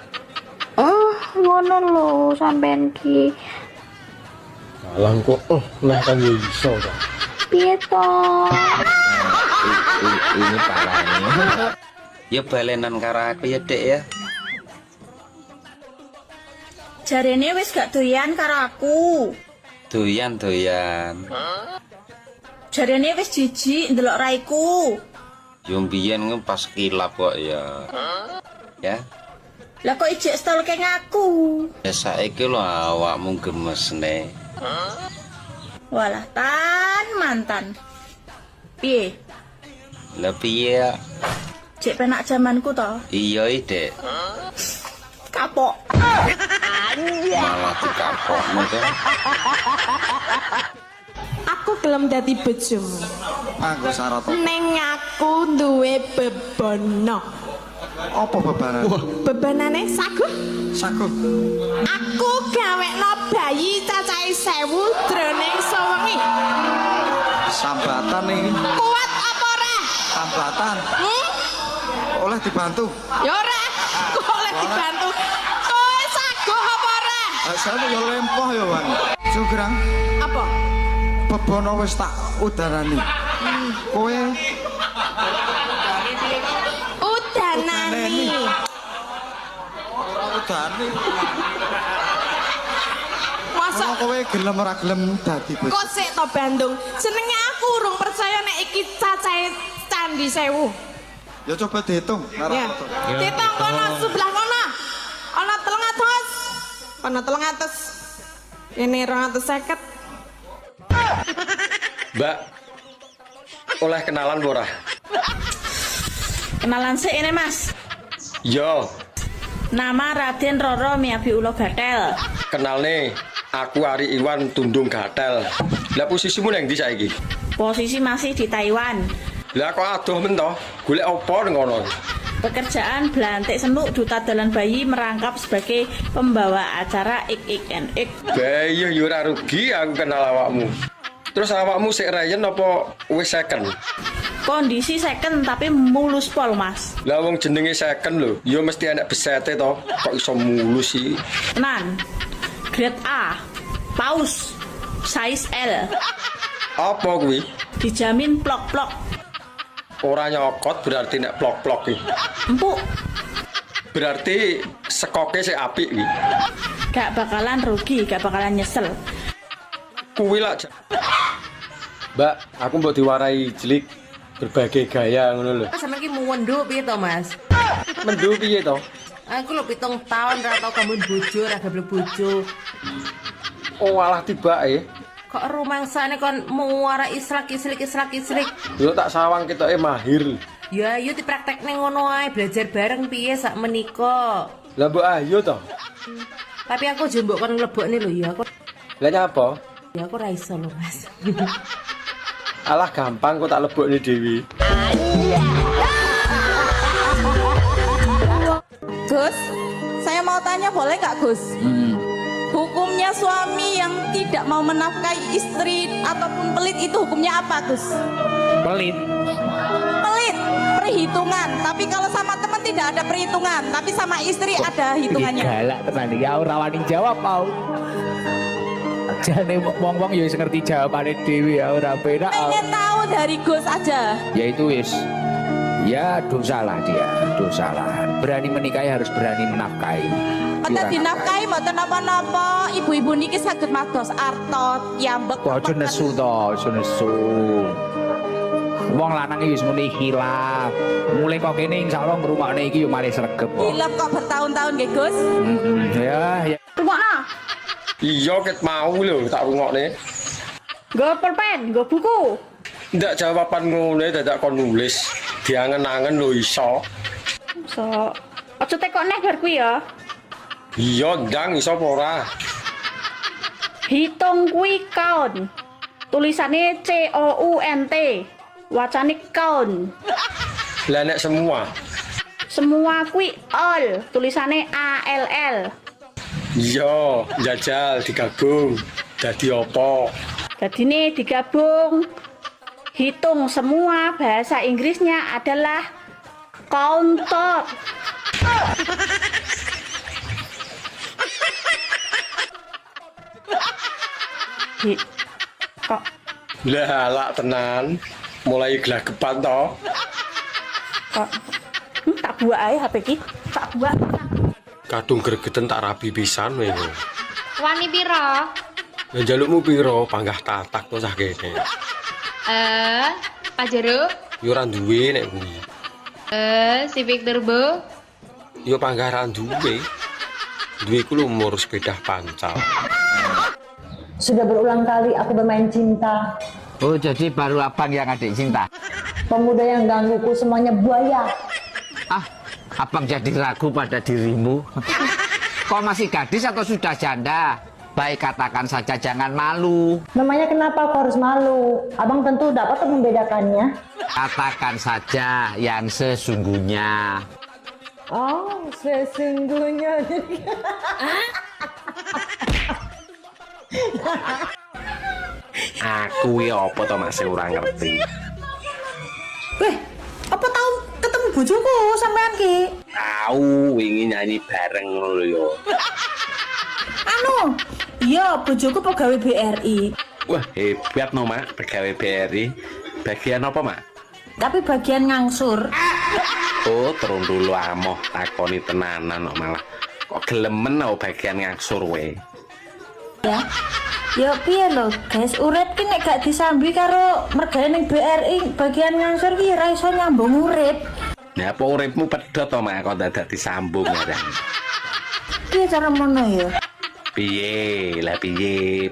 ngono lho sampean ki. Alang kok nah kan ya iso ta. Piye to? Ini parah ini. Ya balenan karo aku ya Dek ya. Jarene wis gak doyan karo aku. Doyan. Jarene wis jijik ndelok raiku. Yo mbiyen pas kilap kok ya. Ya. Lah kok ijek stalking aku? Ya saiki lho awakmu gemes ne. Walah mantan. Piye? Lah piye? Cek penak zamanku to. Iya Dek. Kapok. Malah dikapokmu to. Aku gelem dadi bojomu. Aku syarat apa? Ning aku duwe bebono. Apa bebanan? Bebanane sagu. Aku gawekno bayi cacahe 1000 jroning sewengi. Sambatan iki. Kuat apa ora? Sambatan. Oleh dibantu. Ya ora. Kok oleh dibantu? Kowe saguh apa ora? Saya yo lempoh yo, Wan. Sugrang. Apa? Bebono wis tak udarani. Kowe udanani. Ora udani. Masa kowe gelem ora gelem dadi bojo? Kok sik to Bandung? Jenenge aku urung percaya nek iki cacahe Candi 1000. Ya coba dihitung. Ya. Dihitung kono sebelah kono. Ana 300. Kono 300. Ini 250. Mbak, oleh kenalan ora? Kenalan sik ini Mas. Yo. Nama Raden Roro Miyabi Ulo Gatel. Kenal nih, aku Ari Iwan Tundung Gatel. Lah posisimu nang ndi saiki? Posisi masih di Taiwan. Lah kok adoh men to? Golek apa ning kono? Pekerjaan belantik senuk duta dalan bayi merangkap sebagai pembawa acara ik. Bayi yo ora rugi aku kenal awakmu. Terus awakmu sik Ryan apa wis second? Kondisi second tapi mulus pol, Mas. Lah wong jenenge second lho, ya mesti enek besete to. Kok iso mulus sih? Tenan. Grade A. Paus. Size L. Apa kuwi? Dijamin plok-plok. Ora nyokot berarti nek plok-plok iki. Empuk. Berarti sekoke sik apik iki. Gak bakalan rugi, gak bakalan nyesel. Kuwi lah. Mbak, aku mbok diwarai jelik berbagai gaya ngono lho. Sampe iki muwendo piye to, Mas? Mendu piye to? Aku lho 7 tahun ra tau kamu bojo, ra gablek bojo. Oh, alah tibake. Kok rumangsane kon muara israk-isrik. Yo tak sawang ketoke mahir. Ya ayo dipraktekne ngono ae, belajar bareng piye sak menika. Lah mbok ayo to. Tapi aku jembok kon mlebokne lho ya aku. Lah nyapa? Ya aku ra iso lho, Mas. Alah gampang kok tak lebokne dhewe. Gus, saya mau tanya boleh nggak Gus? Hukumnya suami yang tidak mau menafkahi istri ataupun pelit itu hukumnya apa Gus? Pelit. Pelit, perhitungan. Tapi kalau sama teman tidak ada perhitungan, tapi sama istri ada hitungannya. Galak tenan iki ora wani jawab mau. Jane wong-wong ya wis ngerti jawabane dhewe ya ora penak. Pengen tahu dari Gus aja. Ya itu wis. Ya dosalah dia, dosalah. Berani menikahi harus berani menafkahi. Mboten dinafkahi mboten napa-napa. Ibu-ibu niki saged mados arta yambek. Kok aja nesu to, aja nesu. Wong lanang iki wis muni hilaf. Mulai kok kene insyaallah ngrungokne iki yo mari sregep kok. Hilaf kok bertahun-tahun nggih Gus? Ya. Rungokno. Iya ket mau lho tak rungokne. Nggo pulpen, nggo buku. Ndak jawaban ngono dadak kon nulis. Diangen-angen lho iso. So, aja tekok neh bar kuwi ya. Iya ndang iso apa ora? Hitung kuwi count. Tulisannya COUNT. Wacane count. Lah nek semua. Semua kuwi all. Tulisannya ALL. Iya, jajal digabung. Dadi apa? Dadine digabung. Hitung semua bahasa Inggrisnya adalah counted. Kok lah lak tenan mulai gelagepan to. Kok tak buak ae HP ki, tak buak. Kadung gregeten tak rabi pisan kowe. Wani piro? Lah jalukmu piro panggah tatak to cah kene. Pak Jero? Yo ora duwe nek kuwi. Si Victor Bo? Yo panggah ra duwe. Duwe ku umur sepeda pancal. Sudah berulang kali aku bermain cinta. Oh, jadi baru abang yang adik cinta? Pemuda yang gangguku semuanya buaya. Ah, abang jadi ragu pada dirimu. Kau masih gadis atau sudah janda? Baik katakan saja, jangan malu. Namanya kenapa aku harus malu? Abang tentu dapat membedakannya. Katakan saja yang sesungguhnya. Oh, sesungguhnya. Aku ya apa to masih ora ngerti. Weh, apa tahu ketemu bojoku sampean ki? Tahu wingi nyanyi bareng ngono yo. Anu, iya bojoku pegawai BRI. Wah, hebat no, Mak, pegawai BRI. Bagian apa, Mak? Tapi bagian ngangsur. Oh, terus dulu amoh takoni tenanan kok malah. Kok gelemen no bagian ngangsur we. Ya. Ya piye lho, guys, urip ki nek gak disambi karo mergane ning BRI bagian ngangsur ki ora iso nyambung urip. Ya apa uripmu pedhot to, Mak, kok dadak disambung ya. Piye cara mono ya? Piye? Lah piye?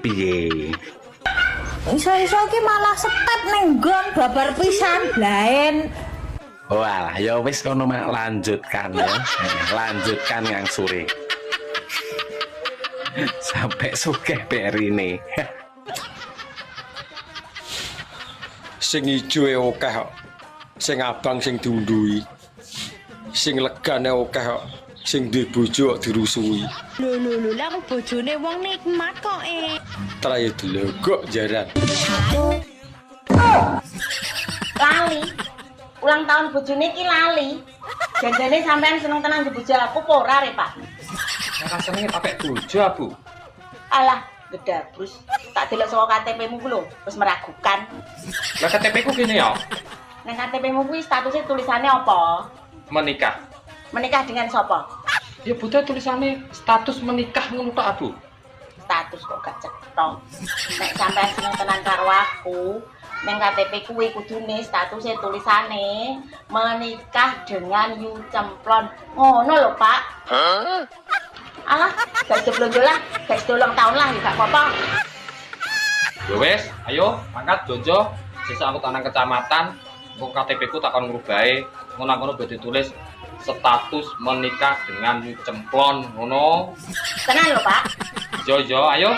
Iso-iso ki malah step ning nggon babar pisan blaen. Walah, ya wis kono Mak, lanjutkan ya. Lanjutkan ngangsure. Sampai sugih perine. Sing ijo e akeh kok. Sing abang sing diundhuhi. Sing legane akeh kok. sing duwe bojo kok dirusui. Lho, lah aku bojone wong nikmat kok Trae delogok jaran. Lali. Ulang tahun bojone iki lali. Janjane sampean seneng tenan bojo aku apa ora, Re, Pak? Ora senenge pakai bojo, Bu. Alah, gedabrus. Tak delok saka KTP-mu ku lho, wis meragukan. Lah KTP ku kene ya. Nang KTP-mu kuwi statusnya tulisannya apa? Menikah. Menikah dengan sapa? Ya butuh tulisannya status menikah ngono tok, Bu. Status kok gak cetha. Nek sampean seneng tenan karo aku, nang KTP kuwi kudune statusnya tulisane menikah dengan Yu Cemplon. Ngono lho, Pak. Alah, gak seblonjo lah, gak sedolong tahun lah, gak apa-apa. Ya wes, ayo angkat donjo. Sesuk aku tanang kecamatan, kok KTP ku takon ngrubahe. Ngono-ngono badhe tulis status menikah dengan Yu Cemplon, ngono. Tenan lho, Pak. Jo, ayo.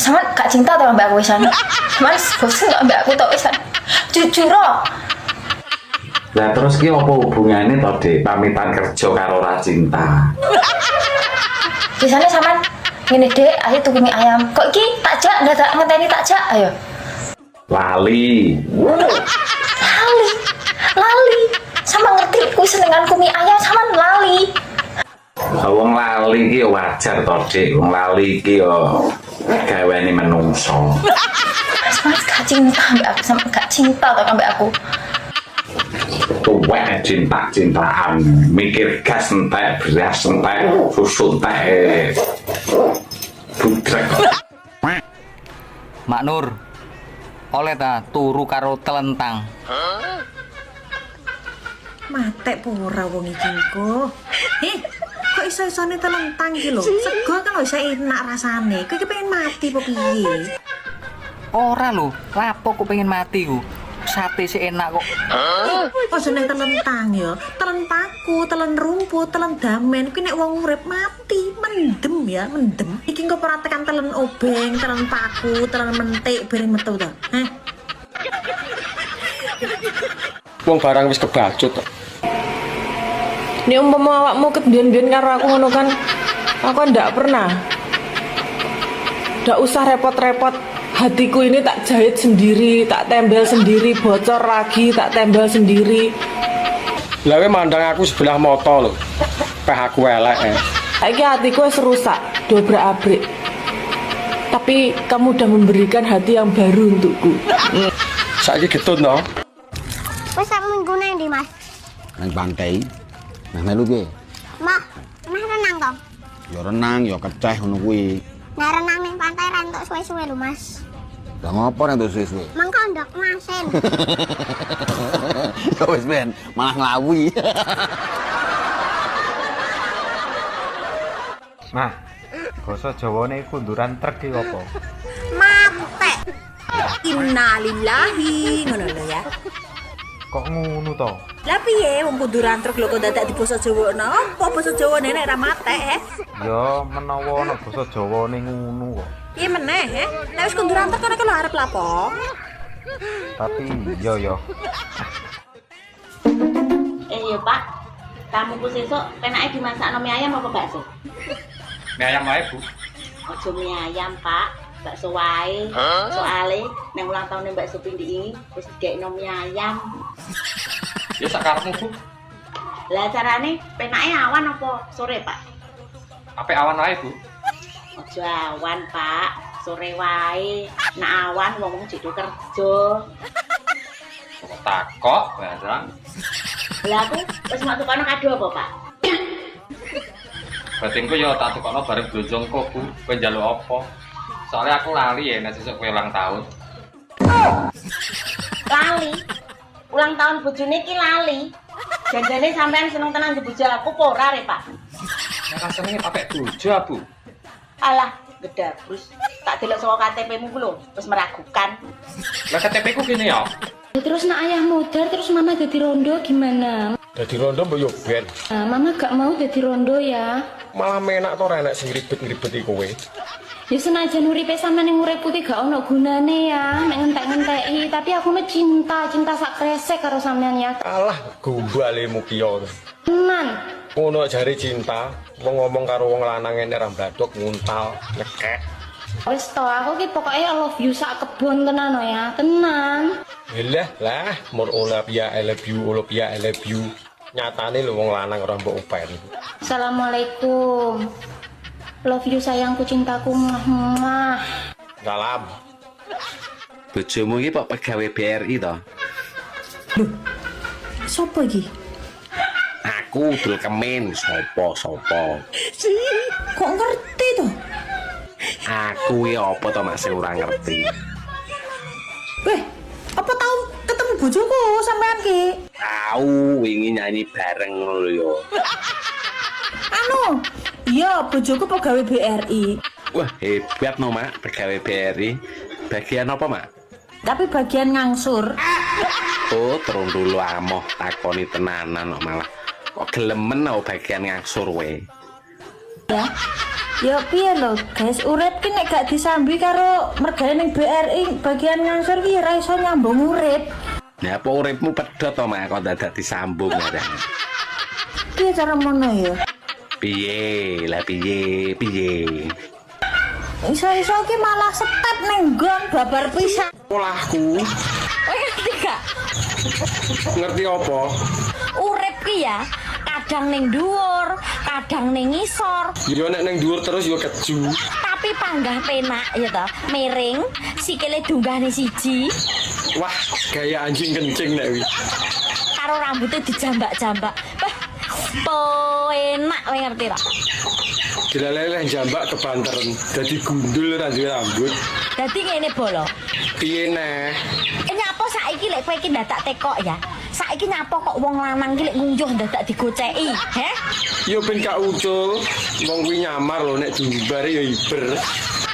Sama gak cinta tau mbak aku wisan. Sama bosen gak mbak aku tau wisan. Jujur oh. Lah terus ki apa hubungannya to, Dik? Pamitan kerja karo ora cinta. Biasanya sama ngene Dek, ayo tuku mie ayam. Kok iki takjak ndak ngenteni takjak ayo. Lali. Lali. Sama ngerti kuwi senenganku mie ayam sama lali. Wong lali iki wajar to, Dik. Wong lali iki yo gaweane menungso. Mas gak cinta mbak aku, sama gak cinta to mbak aku. Tuwek cinta-cintaan, mikir gas entek, beras entek, susu entek. Budrek. Mak Nur. Oleh ta turu karo telentang. Matek pura wong iki kok. Kok iso-isone telentang iki lho. Sego kan lho iso enak rasane. Kowe iki pengen mati apa piye? Ora lho, lapo kok pengen mati ku. Sate sih enak kok. Oh jeneng telentang ya. Telen paku, telen rumput, telen damen. Kuwi nek wong urip mati, mendem ya, mendem. Iki engko ora tekan telen obeng, telen paku, telen mentik bareng metu to. Heh. Wong barang wis kebacut tok. Nek umpama awakmu kebiyen-biyen karo aku ngono kan, aku ndak pernah. Ndak usah repot-repot. Hatiku ini tak jahit sendiri, tak tembel sendiri, bocor lagi, tak tembel sendiri. Lah kowe mandang aku sebelah mata lho. Peh aku elek. Saiki hatiku wis rusak, dobrak-abrik. Tapi kamu udah memberikan hati yang baru untukku. Saiki getun to. Wis sak minggu nang ndi, Mas? Nang pantai. Nah melu piye? Mah, mah renang to? Ya renang, ya keceh ngono kuwi. Nah renang ning pantai ra entuk suwe-suwe lho, Mas. Lah ngopo nek entuk suwe-suwe? Mangko ndok masin. Ya wis ben, malah nglawi. Nah, basa Jawane kunduran truk iki apa? Matek. Innalillahi ngono lho ya. Kok ngono to? Lah piye wong kunduran truk lho kok dadak di basa Jawa napa basa Jawa nek ra matek Ya menawa ana basa Jawane ngono kok. Piye meneh nek wis kunduran truk kok arep lapo? Tapi yo. Yo Pak, tamuku sesuk penake dimasakno mie ayam apa bakso? Mie ayam wae, Bu. Aja mie ayam, Pak. Bakso wae. Soale nang ulang tahun Mbak Supindi ini wis digekno mie ayam. Ya sak karepmu, Bu. Lah carane penake awan apa sore, Pak? Ape awan wae, Bu. Aja awan, Pak. Sore wae. Nek awan wong jitu kerja. Takok barang. Lah aku wis mau tukono kado apa, Pak? Batinku ya tak tukokno bareng blonjo engko, Bu. Kowe njaluk apa? Soalnya aku lali ya nek sesuk kowe ulang tahun. Lali. Ulang tahun bojone iki lali. Janjane sampean seneng tenan bojo aku apa ora, Re, Pak? Nek rasane pakai bojo, Bu. Alah, gedabrus. Tak delok saka KTP-mu ku lho, wis meragukan. Lah KTP ku kene ya. Terus nak ayah modar terus mama jadi rondo gimana? Dadi rondo mbok yo ben. Nah, mama gak mau jadi rondo ya. Malah menak to renek sing ribet-ribet iki kowe. Ya senajan uripe sampean ning uripku ki gak ono gunane ya, nek ngentek-ngenteki, tapi aku nu cinta sak kresek karo sampean ya. Alah, gombalemu kiyo. Tenan. Ngono jare cinta, wong ngomong karo wong lanang ngene ra mbladuk nguntal, nyekek. Wis to, aku ki pokoke I love you sak kebon tenan no ya, tenan. Lah, mur Olympia I love you. Nyatane lho wong lanang ora mbok upen. Assalamualaikum. Love you sayangku, cintaku. Mwah. Salam. Bojomu iki kok pegawai BRI to? Loh. Sopo iki? Aku Dul Kemin, sopo. Si, kok ngerti to? Aku ya apa to mak sing ora ngerti. Weh, apa tau ketemu bojoku sampean ki? Tahu wingi nyanyi bareng ngono lho. Anu, iya bojoku pegawai BRI. Wah, hebat no mak, pegawai BRI. Bagian apa mak? Tapi bagian ngangsur. Oh, terus dulu amoh takoni tenanan kok malah. Kok gelemen no bagian ngangsur we. Ya piye lho, guys, urip ki nek gak disambi karo mergane ning BRI bagian ngangsur ki ora iso nyambung urip. Lah apa uripmu pedhot to mak kok dadak disambung ya. Piye cara mono ya? Piye? Iso-iso ki malah step ning nggon babar pisan. Polahku. Kowe ngerti gak? Ngerti apa? Urip ki ya, kadang ning dhuwur, kadang ning ngisor. Ya nek ning dhuwur terus ya keju. Tapi panggah penak ya toh, miring, sikile dunggahne siji. Wah, gaya anjing kencing nek wi. Karo rambutnya dijambak-jambak. Enak kowe ngerti tak? Dilaleleh jambak kebanteren, dadi gundul ra duwe rambut. Dadi ngene bolo. Piye neh? Nyapa saiki lek kowe iki ndadak tekok ya. Saiki nyapa kok wong lanang ki lek ngunjuh ndadak digoceki, he? Yo ben gak ucul, wong kuwi nyamar lho nek diumbare ya iber.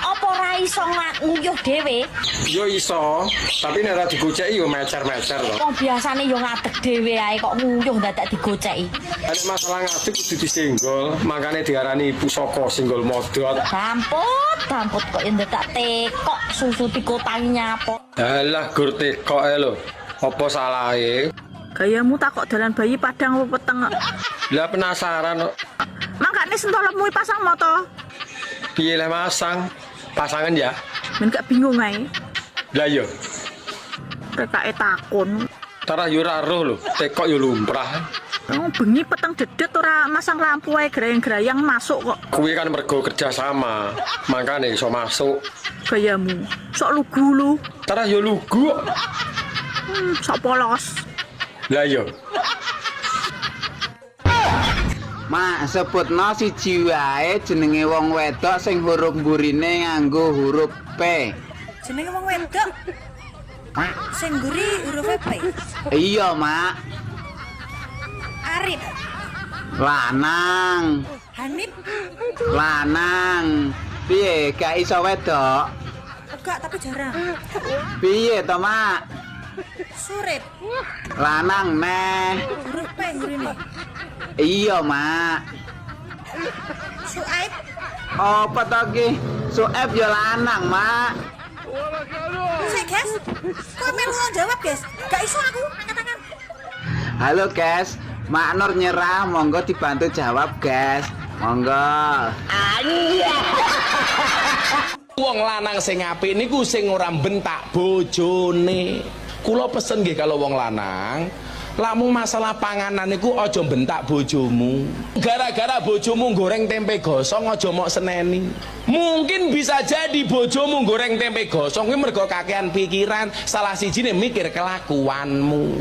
Apa ora iso nguyuh dhewe? Yo iso, tapi nek ora digoceki yo mecer-mecer lho. Wong biasane yo ngadeg dhewe ae kok nguyuh ndadak digoceki. Nek masalah ngadeg kudu disenggol, makane diarani pusaka senggol modot. Damput kok yen ndadak tekok susu dikotangi nyapa. Alah gur tekok ae lho. Apa salahe? Gayamu takok dalan bayi padang apa peteng. Lah penasaran kok. Mangkane sentolmu pasang moto. Piye lah masang? Pasangan ya? Men gak bingung ae. Lah yo. Rekake takon. Tarah yo ora roh lho, tekok yo lumrah. Oh, bengi peteng dedet ora masang lampu ae grayang-grayang masuk kok. Kuwi kan mergo kerja sama, makane iso masuk. Gayamu sok lugu lu. Tarah yo lugu. Sok polos. Lah yo. Mak sebutno siji wae jenenge wong wedok sing huruf mburine nganggo huruf P. Jenenge wong wedok. Sing mburi huruf P. Iya, Mak. Arif. Lanang. Hanif. Lanang. Piye gak iso wedok? Enggak, tapi jarang. Piye to, Mak? Surip. Lanang neh. Huruf P ngurine. Iya, Mak. Suaib. Apa to ki? Suaib ya lanang, Mak. Sik, guys. Kok melu jawab, guys? Gak iso aku angkat tangan. Halo, guys. Mak Nur nyerah, monggo dibantu jawab, guys. Monggo. Wong lanang sing apik niku sing ora bentak bojone. Kula pesen nggih kalau wong lanang, lamun masalah panganan niku aja bentak bojomu. Gara-gara bojomu goreng tempe gosong aja mok seneni. Mungkin bisa jadi bojomu goreng tempe gosong kuwi mergo kakean pikiran, salah sijine mikir kelakuanmu.